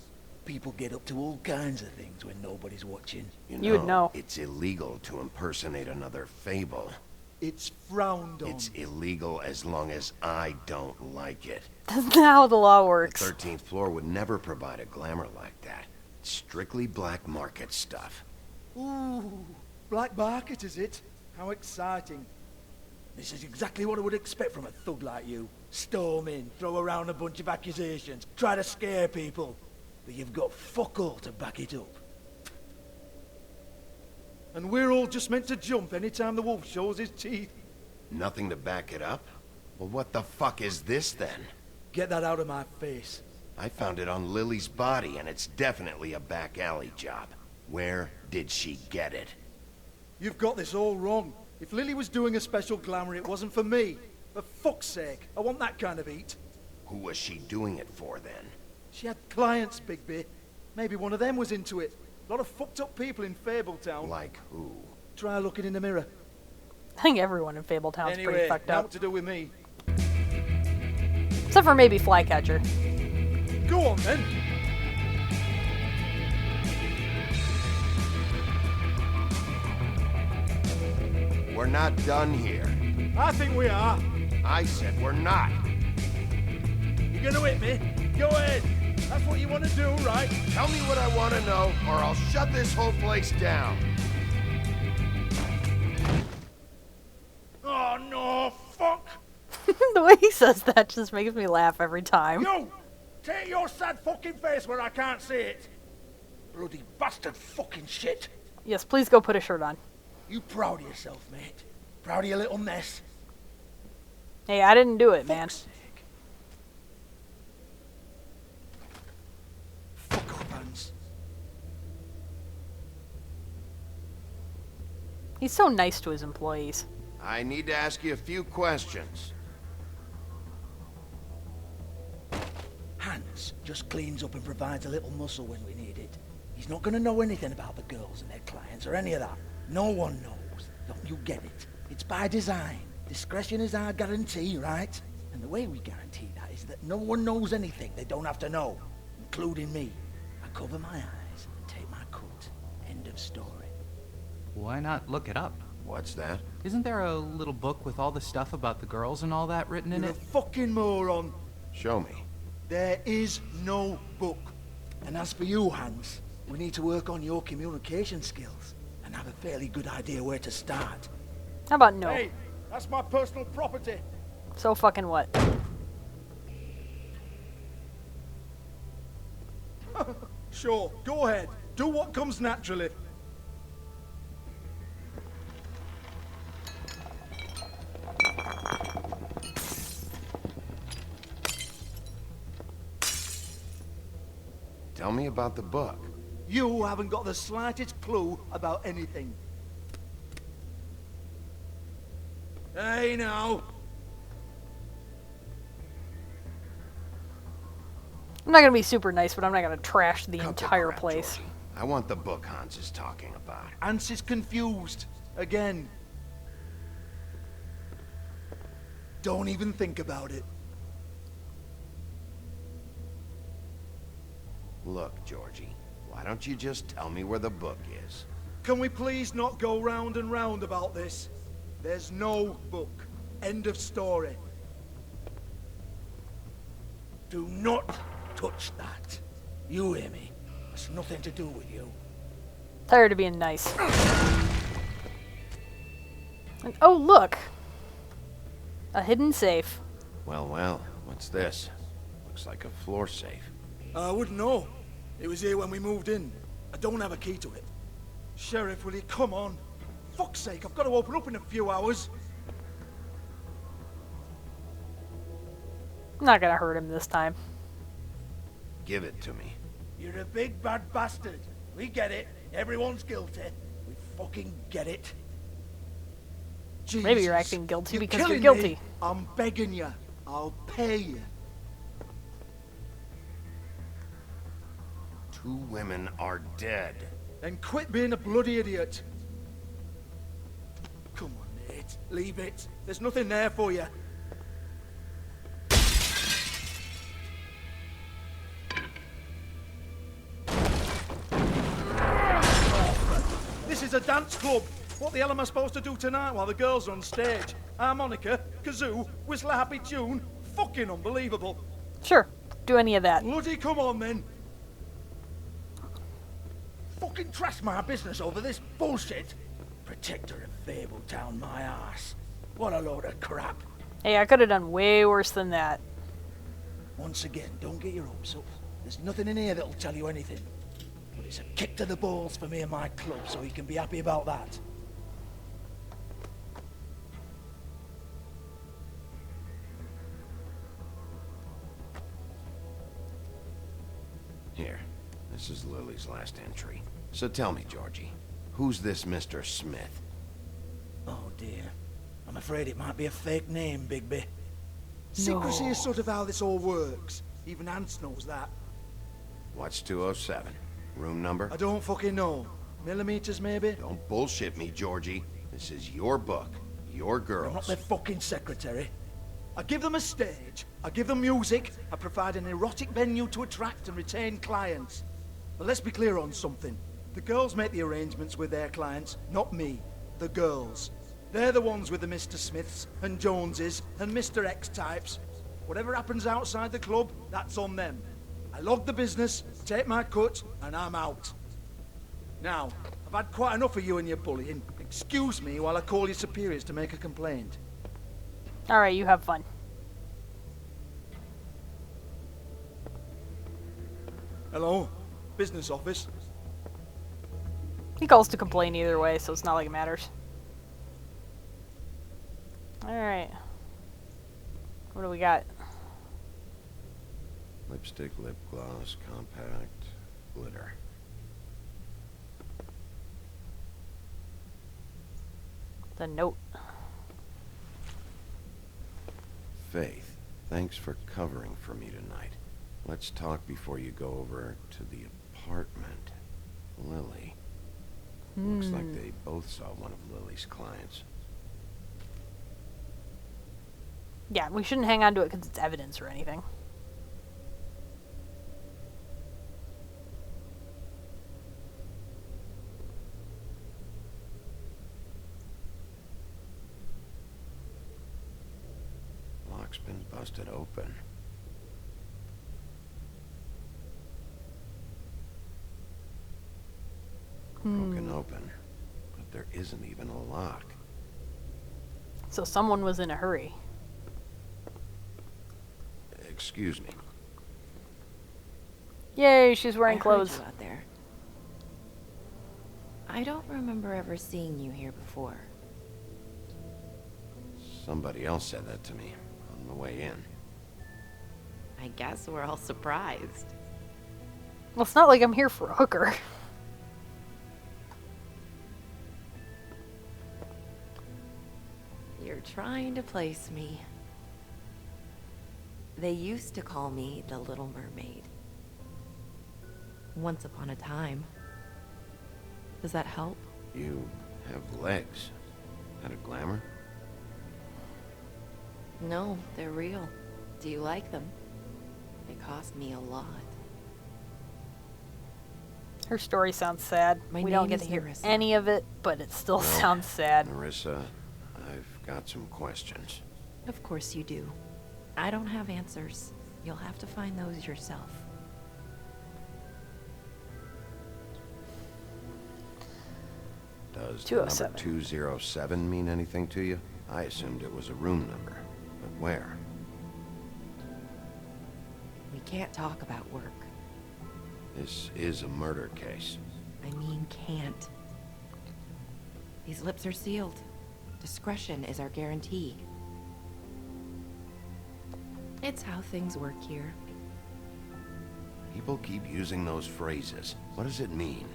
People get up to all kinds of things when nobody's watching. You would know. It's illegal to impersonate another Fable. It's frowned on. It's illegal as long as I don't like it. That's not how the law works. The 13th floor would never provide a glamour like that. It's strictly black market stuff. Ooh, black market, is it? How exciting. This is exactly what I would expect from a thug like you. Storm in, throw around a bunch of accusations, try to scare people. But you've got fuck all to back it up. And we're all just meant to jump anytime the wolf shows his teeth. Nothing to back it up? Well, what the fuck is this then? Get that out of my face. I found it on Lily's body, and it's definitely a back alley job. Where did she get it? You've got this all wrong. If Lily was doing a special glamour, it wasn't for me. For fuck's sake, I want that kind of eat. Who was she doing it for, then? She had clients, Bigby. Maybe one of them was into it. A lot of fucked up people in Fabletown. Like who? Try looking in the mirror. I think everyone in Fabletown's pretty fucked up. What to do with me? Except for maybe Flycatcher. Go on, then. We're not done here. I think we are. I said we're not. You gonna hit me? Go ahead. That's what you want to do, right? Tell me what I want to know, or I'll shut this whole place down. way he says that just makes me laugh every time. You! Take your sad fucking face where I can't see it! Bloody bastard fucking shit! Yes, please go put a shirt on. You proud of yourself, mate? Proud of your little mess? Hey, I didn't do it, man. Fuck off, Hans. He's so nice to his employees. I need to ask you a few questions. Hans just cleans up and provides a little muscle when we need it. He's not gonna know anything about the girls and their clients or any of that. No one knows. Don't you get it? It's by design. Discretion is our guarantee, right? And the way we guarantee that is that no one knows anything they don't have to know, including me. I cover my eyes and take my cut. End of story. Why not look it up? What's that? Isn't there a little book with all the stuff about the girls and all that written in You're it? a fucking moron. Show me. There is no book. And as for you, Hans, we need to work on your communication skills and have a fairly good idea where to start. How about no? Hey, that's my personal property. So fucking what? Sure, go ahead. Do what comes naturally. Tell me about the book. You haven't got the slightest clue about anything. Hey, now. I'm not gonna be super nice, but I'm not gonna trash the Cut the entire crap, place. Georgie. I want the book Hans is talking about. Hans is confused. Again. Don't even think about it. Look, Georgie, why don't you just tell me where the book is? Can we please not go round and round about this? There's no book. End of story. Do not touch that. You hear me? It's nothing to do with you. Tired of being nice. And, oh, look! A hidden safe. Well, well, what's this? Looks like a floor safe. I wouldn't know. It was here when we moved in. I don't have a key to it. Sheriff, will you come on? Fuck's sake, I've got to open up in a few hours. I'm not gonna hurt him this time. Give it to me. You're a big bad bastard. We get it. Everyone's guilty. We fucking get it. Jesus, Maybe you're acting guilty because you're killing guilty. me. I'm begging you. I'll pay you. 2 women are dead. Then quit being a bloody idiot. Come on, Nate. Leave it. There's nothing there for you. This is a dance club. What the hell am I supposed to do tonight while the girls are on stage? Harmonica, kazoo, whistle a happy tune. Fucking unbelievable. Sure, do any of that. Bloody come on then. Fucking trash my business over this bullshit. Protector of Fable down my ass. What a load of crap. Hey, I could have done way worse than that. Once again, don't get your hopes up. There's nothing in here that'll tell you anything. But it's a kick to the balls for me and my club, so you can be happy about that. Here, this is Lily's last entry. So tell me, Georgie, who's this Mr. Smith? Oh dear. I'm afraid it might be a fake name, Bigby. Secrecy is sort of how this all works. Even Hans knows that. What's 207? Room number? I don't fucking know. Millimeters, maybe? Don't bullshit me, Georgie. This is your book, your girls. I'm not their fucking secretary. I give them a stage, I give them music, I provide an erotic venue to attract and retain clients. But let's be clear on something. The girls make the arrangements with their clients, not me. The girls. They're the ones with the Mr. Smiths and Joneses and Mr. X types. Whatever happens outside the club, that's on them. I log the business, take my cut, and I'm out. Now, I've had quite enough of you and your bullying. Excuse me while I call your superiors to make a complaint. Alright, you have fun. Hello? Business office? He calls to complain either way, so it's not like it matters. Alright. What do we got? Lipstick, lip gloss, compact, glitter. The note. Faith, thanks for covering for me tonight. Let's talk before you go over to the apartment. Lily. Looks like they both saw one of Lily's clients. Yeah, we shouldn't hang on to it because it's evidence or anything. Lock's been busted open. Broken open, but there isn't even a lock. So someone was in a hurry. Excuse me. Yay, she's wearing I clothes. heard you out there. I don't remember ever seeing you here before. Somebody else said that to me on the way in. I guess we're all surprised. Well, it's not like I'm here for a hooker. You're trying to place me. They used to call me the Little Mermaid. Once upon a time. Does that help? You have legs. That a glamour? No, they're real. Do you like them? They cost me a lot. Her story sounds sad. My We don't name get to is hear Marissa. any of it, but it still Well, sounds sad. Marissa, I've got some questions. Of course you do. I don't have answers. You'll have to find those yourself. Does the 207. number 207 mean anything to you? I assumed it was a room number, but where? We can't talk about work. This is a murder case. I mean can't. These lips are sealed. Discretion is our guarantee. It's how things work here. People keep using those phrases. What does it mean?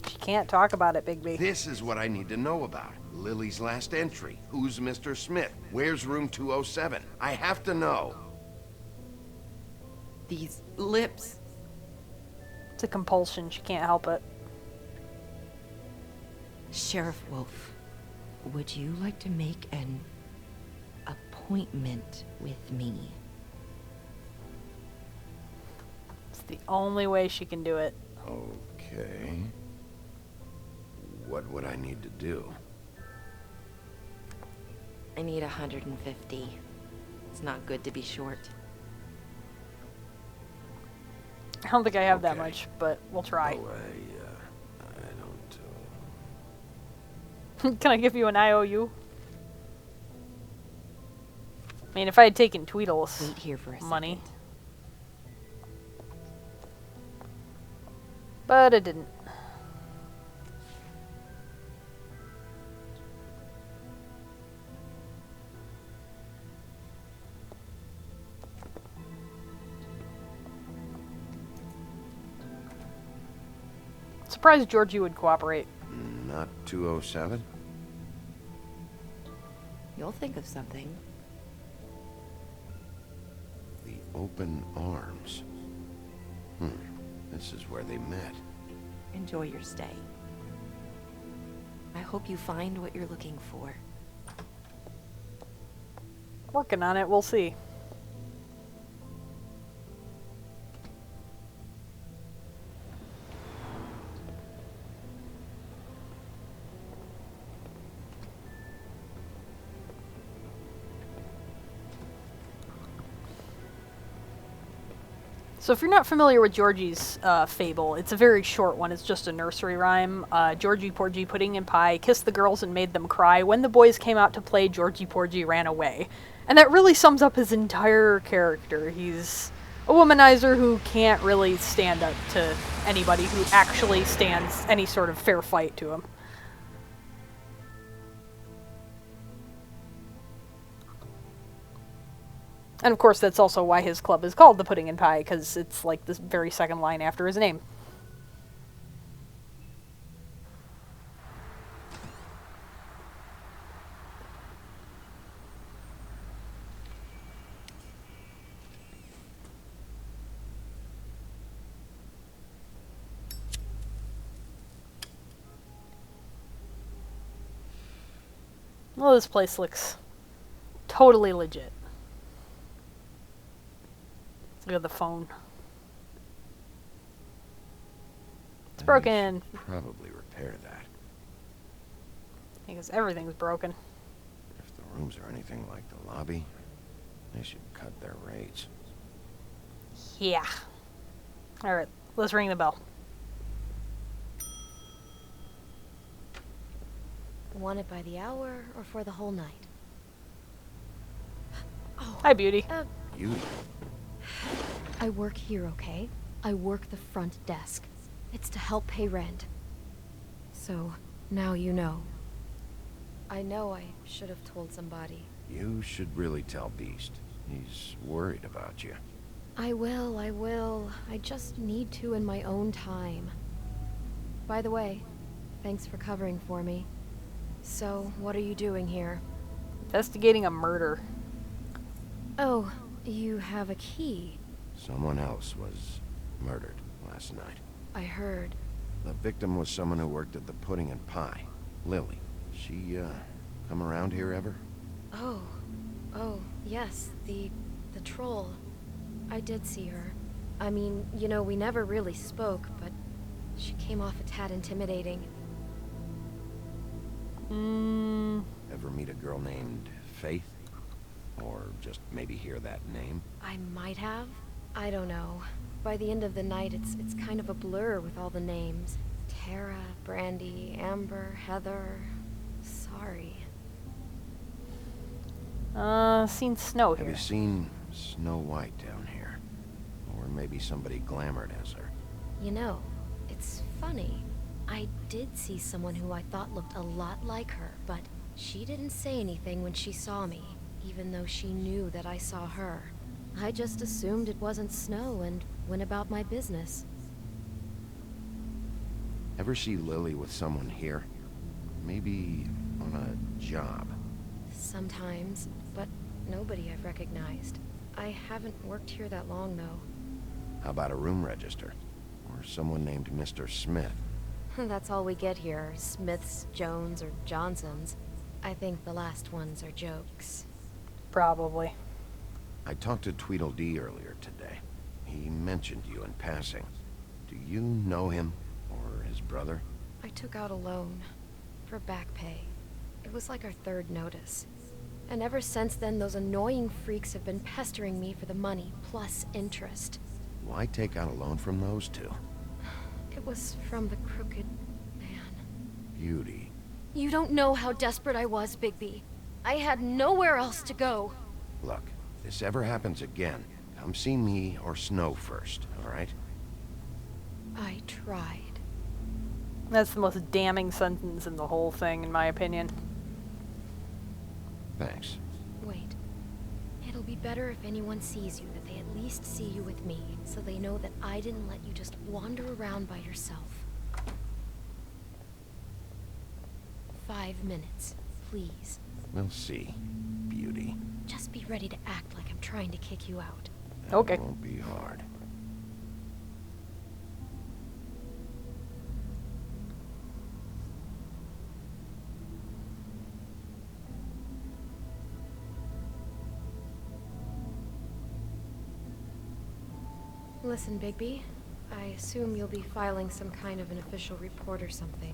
She can't talk about it, Bigby. This is what I need to know about. Lily's last entry. Who's Mr. Smith? Where's room 207? I have to know. These lips. It's a compulsion. She can't help it. Sheriff Wolf, would you like to make an appointment with me? It's the only way she can do it. Okay. What would I need to do? I need 150. It's not good to be short. I don't think I have that Okay. much, but we'll try. Oh, I don't... Can I give you an IOU? I mean, if I had taken Tweedle's Wait here for a money. second. But I didn't. Surprised Georgie would cooperate. Not 207? You'll think of something. The open arms. This is where they met. Enjoy your stay. I hope you find what you're looking for. Working on it, we'll see. So if you're not familiar with Georgie's Fable, it's a very short one. It's just a nursery rhyme. Georgie Porgy, pudding and pie, kissed the girls and made them cry. When the boys came out to play, Georgie Porgy ran away. And that really sums up his entire character. He's A womanizer who can't really stand up to anybody who actually stands any sort of fair fight to him. And of course, that's also why his club is called the Pudding and Pie, because it's like the very second line after his name. Well, this place looks totally legit. Look at the phone. It's broken. Probably repair that. Because everything's broken. If the rooms are anything like the lobby, they should cut their rates. Yeah. Alright, let's ring the bell. Want it by the hour or for the whole night? Oh, hi, Beauty. Beauty? I work here, okay? I work the front desk. It's to help pay rent. So, now you know. I know I should have told somebody. You should really tell Beast. He's worried about you. I will. I just need to in my own time. By the way, thanks for covering for me. So, what are you doing here? Investigating a murder. Oh, you have a key. Someone else was murdered last night. I heard. The victim was someone who worked at the Pudding and Pie. Lily. She, come around here ever? Oh, yes, the troll. I did see her. I mean, you know, we never really spoke, but she came off a tad intimidating. Ever meet a girl named Faith? Or just maybe hear that name? I might have. I don't know. By the end of the night, it's kind of a blur with all the names. Tara, Brandy, Amber, Heather. Sorry. Seen Snow here. Have you seen Snow White down here? Or maybe somebody glamored as her? You know, it's funny. I did see someone who I thought looked a lot like her, but she didn't say anything when she saw me, even though she knew that I saw her. I just assumed it wasn't Snow and went about my business. Ever see Lily with someone here? Maybe on a job? Sometimes, but nobody I've recognized. I haven't worked here that long, though. How about a room register? Or someone named Mr. Smith? That's all we get here, Smiths, Jones, or Johnsons. I think the last ones are jokes. Probably. I talked to Tweedledee earlier today. He mentioned you in passing. Do you know him? Or his brother? I took out a loan. For back pay. It was like our third notice. And ever since then, those annoying freaks have been pestering me for the money, plus interest. Why take out a loan from those two? It was from the crooked man. Beauty. You don't know how desperate I was, Bigby. I had nowhere else to go. Look, if this ever happens again, come see me or Snow first, alright? I tried. That's the most damning sentence in the whole thing, in my opinion. Thanks. Wait. It'll be better if anyone sees you that they at least see you with me, so they know that I didn't let you just wander around by yourself. 5 minutes, please. We'll see, Beauty. Just be ready to act like I'm trying to kick you out. Okay. It won't be hard. Listen, Bigby. I assume you'll be filing some kind of an official report or something.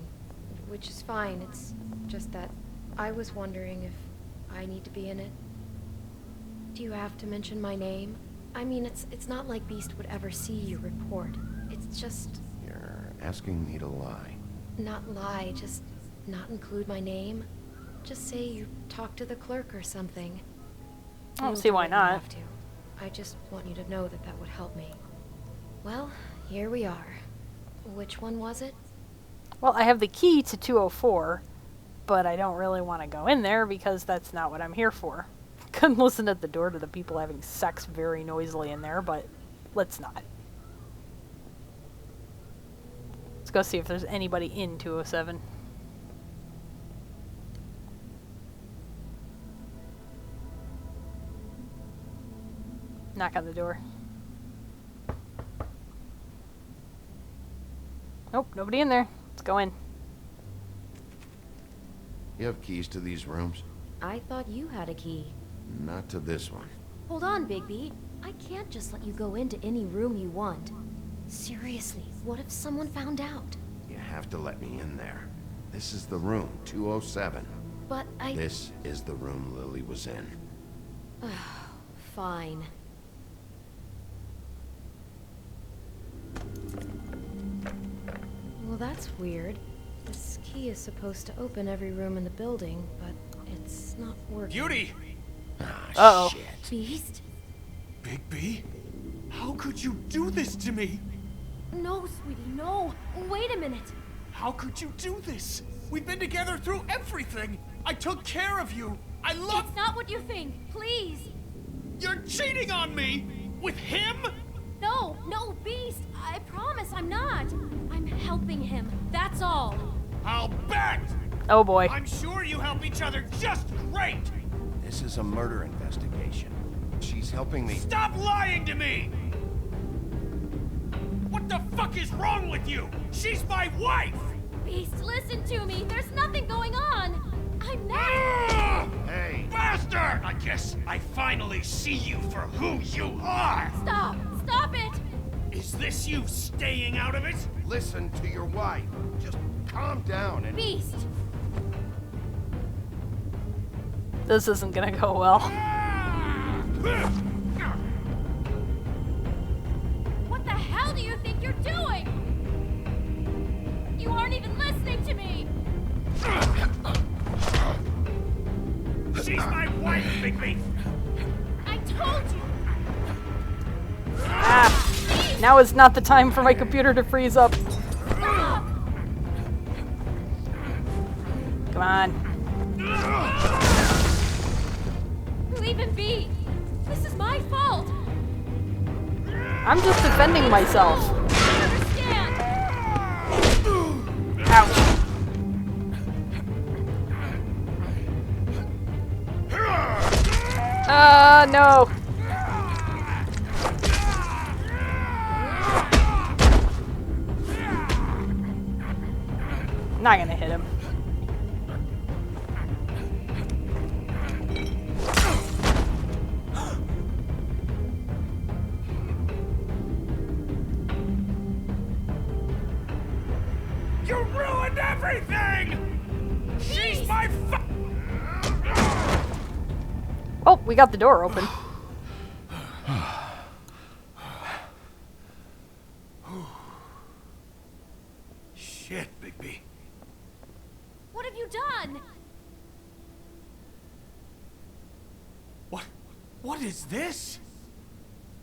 Which is fine, it's just that I was wondering if I need to be in it. Do you have to mention my name? I mean, it's not like Beast would ever see your report. It's just... You're asking me to lie. Not lie, just not include my name. Just say you talked to the clerk or something. I don't see why not. Have to. I just want you to know that that would help me. Well, here we are. Which one was it? Well, I have the key to 204, but I don't really want to go in there because that's not what I'm here for. Couldn't listen at the door to the people having sex very noisily in there, but let's not. Let's go see if there's anybody in 207. Knock on the door. Nope, nobody in there. Let's go in. You have keys to these rooms? I thought you had a key. Not to this one. Hold on, Bigby. I can't just let you go into any room you want. Seriously, what if someone found out? You have to let me in there. This is the room, 207. But This is the room Lily was in. Fine. Well, that's weird. This key is supposed to open every room in the building, but it's not working. Beauty! Uh-oh. Shit. Beast? Bigby? How could you do this to me? No, sweetie, no. Wait a minute. How could you do this? We've been together through everything. I took care of you. I love... It's not what you think. Please. You're cheating on me! With him? No, no, Beast. I promise I'm not. I'm helping him. That's all. I'll bet! Oh boy. I'm sure you help each other just great! This is a murder investigation. She's helping me. Stop lying to me! What the fuck is wrong with you? She's my wife! Beast, listen to me. There's nothing going on. I'm not. Hey! Bastard! I guess I finally see you for who you are! Stop. Stop it. Is this you staying out of it? Listen to your wife. Just calm down and... Beast. This isn't gonna go well. What the hell do you think you're doing? You aren't even listening to me. She's my wife, Bigby! I told you. Ah! Now is not the time for my computer to freeze up. Stop. Come on. Leave him be. This is my fault. I'm just defending myself. I understand. Ouch. No. Not gonna hit him. You ruined everything! She's my Oh, we got the door open. Shit, Bigby. What have you done? What is this?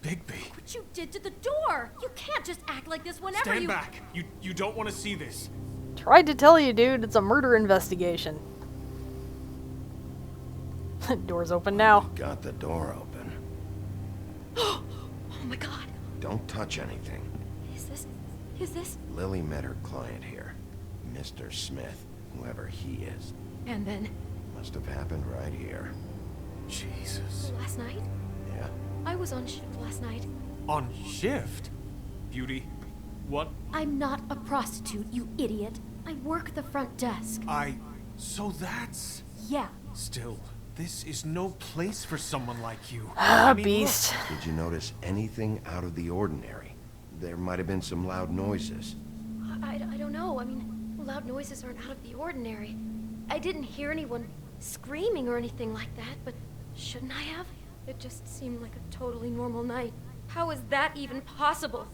Bigby. What you did to the door. You can't just act like this whenever Stand back. You don't want to see this. Tried to tell you, dude. It's a murder investigation. Door's open now. Got the door open. Oh my god. Don't touch anything. Is this? Lily met her client here. Mr. Smith, whoever he is. And then? Must have happened right here. Jesus. Last night? Yeah. I was on shift last night. On shift? Beauty, what? I'm not a prostitute, you idiot. I work the front desk. So that's... Yeah. Still, this is no place for someone like you. Beast. Look, did you notice anything out of the ordinary? There might have been some loud noises. I don't know. I mean, loud noises aren't out of the ordinary. I didn't hear anyone screaming or anything like that, but shouldn't I have? It just seemed like a totally normal night. How is that even possible?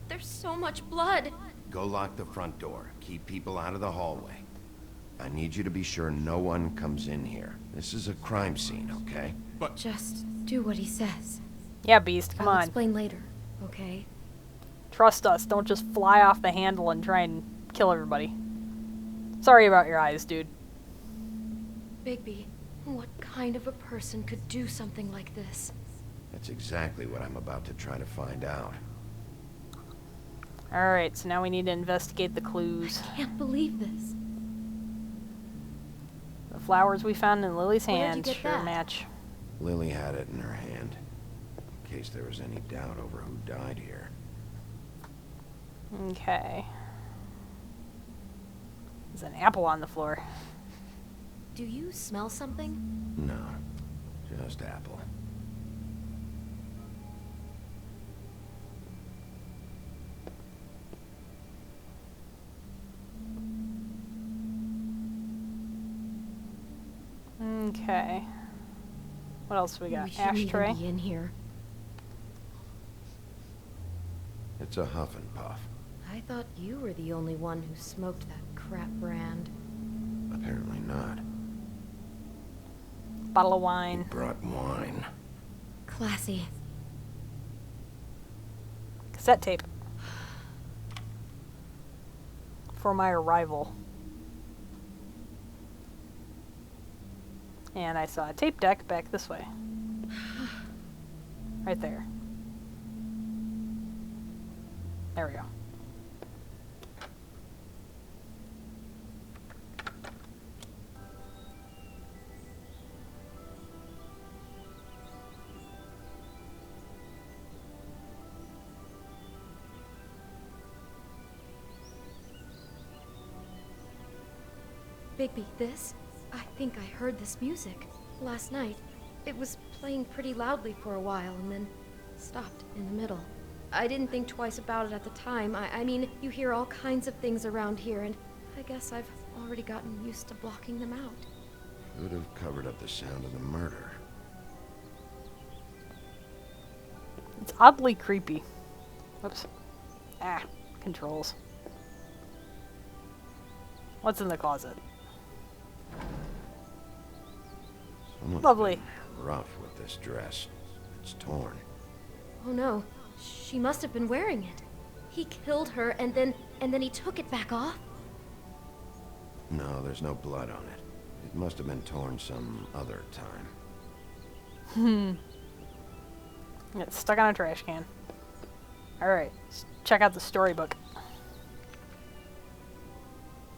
There's so much blood. Go lock the front door. Keep people out of the hallway. I need you to be sure no one comes in here. This is a crime scene, okay? Just do what he says. Yeah, Beast, come I'll on. explain later, okay? Trust us. Don't just fly off the handle and try and kill everybody. Sorry about your eyes, dude. Bigby, what kind of a person could do something like this? That's exactly what I'm about to try to find out. Alright, so now we need to investigate the clues. I can't believe this. The flowers we found in Lily's Where'd you hand get sure that? match. Lily had it in her hand, in case there was any doubt over who died here. Okay. There's an apple on the floor. Do you smell something? No, just apple. Okay. What else we got? We shouldn't Ashtray. even be in here. It's a huff and puff. I thought you were the only one who smoked that crap brand. Apparently not. Bottle of wine. He brought wine. Classy. Cassette tape. For my arrival. And I saw a tape deck back this way. Right there. There we go. Bigby, this? I think I heard this music last night. It was playing pretty loudly for a while and then stopped in the middle. I didn't think twice about it at the time. I mean, you hear all kinds of things around here, and I guess I've already gotten used to blocking them out. Could have covered up the sound of the murder. It's oddly creepy. Whoops. Ah, controls. What's in the closet? Someone's Lovely. been rough with this dress. It's torn. Oh no, she must have been wearing it. He killed her and then he took it back off? No, there's no blood on it. It must have been torn some other time. It's stuck on a trash can. Alright, let's check out the storybook.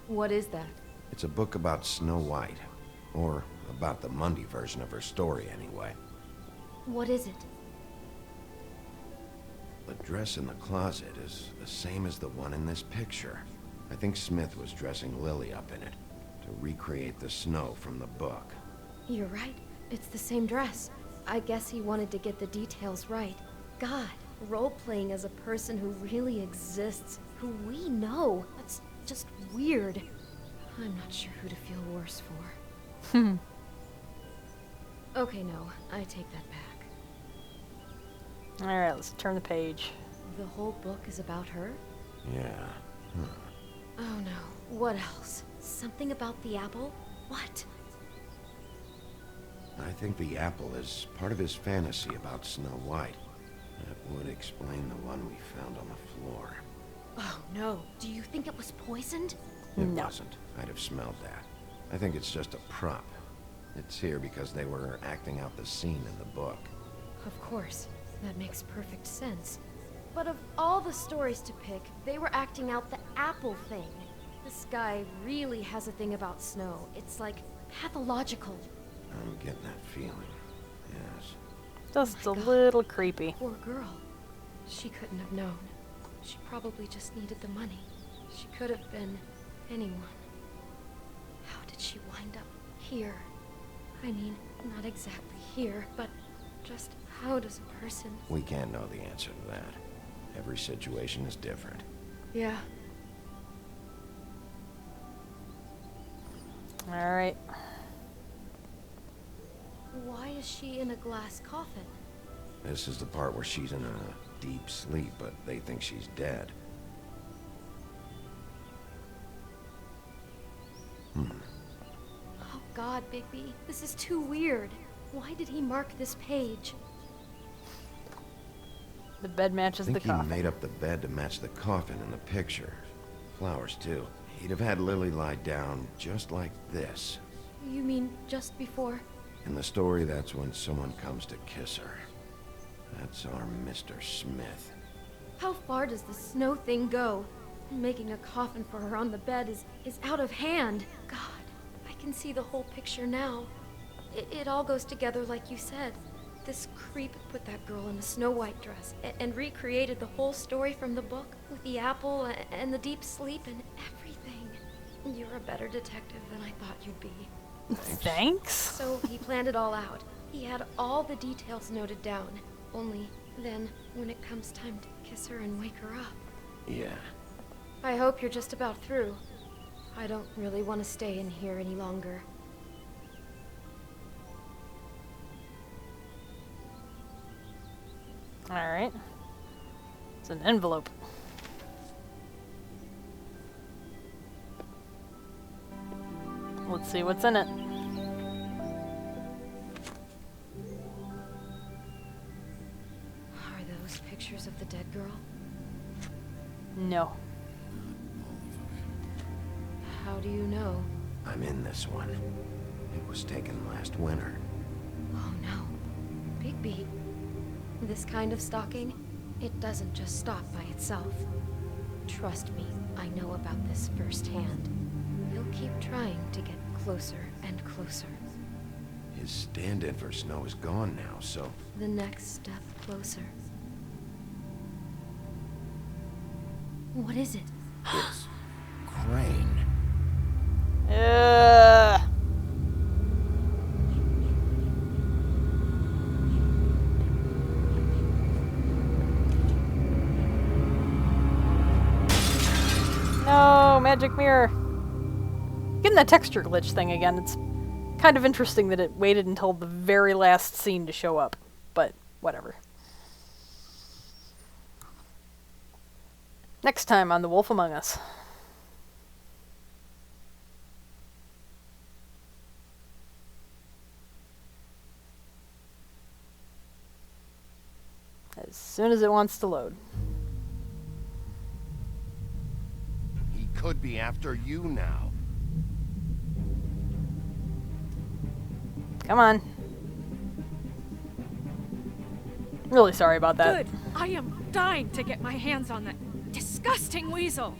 What is that? It's a book about Snow White. Or about the Mundy version of her story, anyway. What is it? The dress in the closet is the same as the one in this picture. I think Smith was dressing Lily up in it to recreate the snow from the book. You're right. It's the same dress. I guess he wanted to get the details right. God, role-playing as a person who really exists, who we know. That's just weird. I'm not sure who to feel worse for. Okay, no, I take that back. Alright, let's turn the page. The whole book is about her? Yeah. Huh. Oh no, what else? Something about the apple? What? I think the apple is part of his fantasy about Snow White. That would explain the one we found on the floor. Oh no, do you think it was poisoned? It wasn't. I'd have smelled that. I think it's just a prop. It's here because they were acting out the scene in the book. Of course. That makes perfect sense. But of all the stories to pick, they were acting out the apple thing. This guy really has a thing about snow. It's like pathological. I'm getting that feeling. Yes. Just a little creepy. Poor girl. She couldn't have known. She probably just needed the money. She could have been anyone. How did she wind up here? I mean, not exactly here, but just how does a person... We can't know the answer to that. Every situation is different. Yeah. Alright. Why is she in a glass coffin? This is the part where she's in a deep sleep, but they think she's dead. Oh God, Bigby, this is too weird. Why did he mark this page? The bed matches I the think he coffin. made up the bed to match the coffin in the picture. Flowers, too. He'd have had Lily lie down just like this. You mean just before? In the story, that's when someone comes to kiss her. That's our Mr. Smith. How far does the snow thing go? Making a coffin for her on the bed is out of hand. God, I can see the whole picture now. It all goes together like you said. This creep put that girl in a Snow White dress and recreated the whole story from the book with the apple and the deep sleep and everything. You're a better detective than I thought you'd be. Thanks. So he planned it all out. He had all the details noted down. Only then, when it comes time to kiss her and wake her up. Yeah. I hope you're just about through. I don't really want to stay in here any longer. Alright. It's an envelope. Let's see what's in it. Are those pictures of the dead girl? No. How do you know? I'm in this one. It was taken last winter. Oh no. Bigby. This kind of stalking, it doesn't just stop by itself. Trust me, I know about this firsthand. He'll keep trying to get closer and closer. His stand-in for Snow is gone now, so... The next step closer. What is it? It's... Crane. No, magic mirror. Getting that texture glitch thing again. It's kind of interesting that it waited until the very last scene to show up, but whatever. Next time on The Wolf Among Us. As soon as it wants to load. He could be after you now. Come on. Really sorry about that. Good. I am dying to get my hands on that disgusting weasel.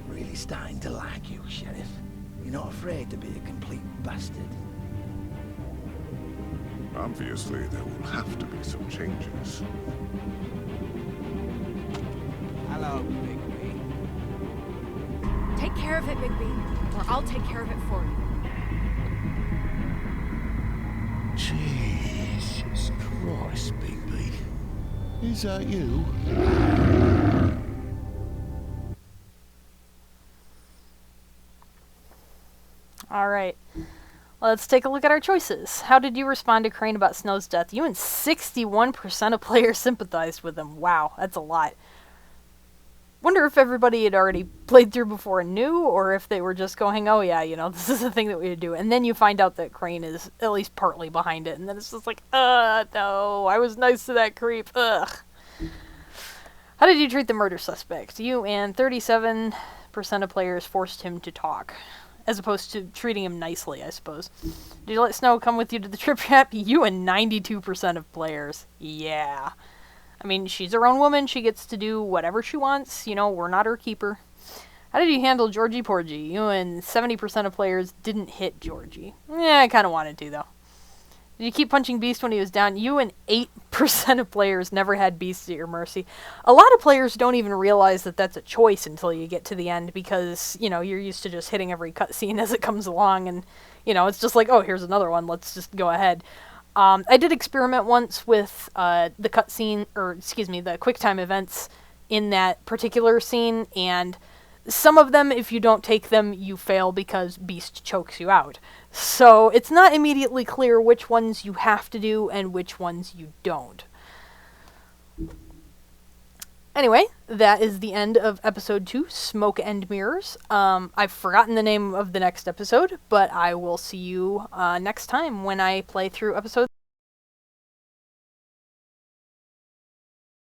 Really starting to like you, Sheriff. You're not afraid to be a complete bastard. Obviously, there will have to be some changes. Hello, Bigby. Take care of it, Bigby, or I'll take care of it for you. Jesus Christ, Bigby. Is that you? Alright. Let's take a look at our choices. How did you respond to Crane about Snow's death? You and 61% of players sympathized with him. Wow, that's a lot. Wonder if everybody had already played through before and knew, or if they were just going, oh yeah, you know, this is the thing that we would do. And then you find out that Crane is at least partly behind it, and then it's just like, no, I was nice to that creep, ugh. How did you treat the murder suspect? You and 37% of players forced him to talk, as opposed to treating him nicely, I suppose. Did you let Snow come with you to the trip trap? You and 92% of players. Yeah. I mean, she's her own woman. She gets to do whatever she wants. You know, we're not her keeper. How did you handle Georgie Porgy? You and 70% of players didn't hit Georgie. Yeah, I kind of wanted to, though. Did you keep punching Beast when he was down? You and 8% of players never had Beast at your mercy. A lot of players don't even realize that that's a choice until you get to the end because, you know, you're used to just hitting every cutscene as it comes along and, you know, it's just like, oh, here's another one. Let's just go ahead. I did experiment once with the cutscene, or excuse me, the QuickTime events in that particular scene, and some of them, if you don't take them, you fail because Beast chokes you out. So it's not immediately clear which ones you have to do and which ones you don't. Anyway, that is the end of episode 2, Smoke and Mirrors. I've forgotten the name of the next episode, but I will see you next time when I play through episode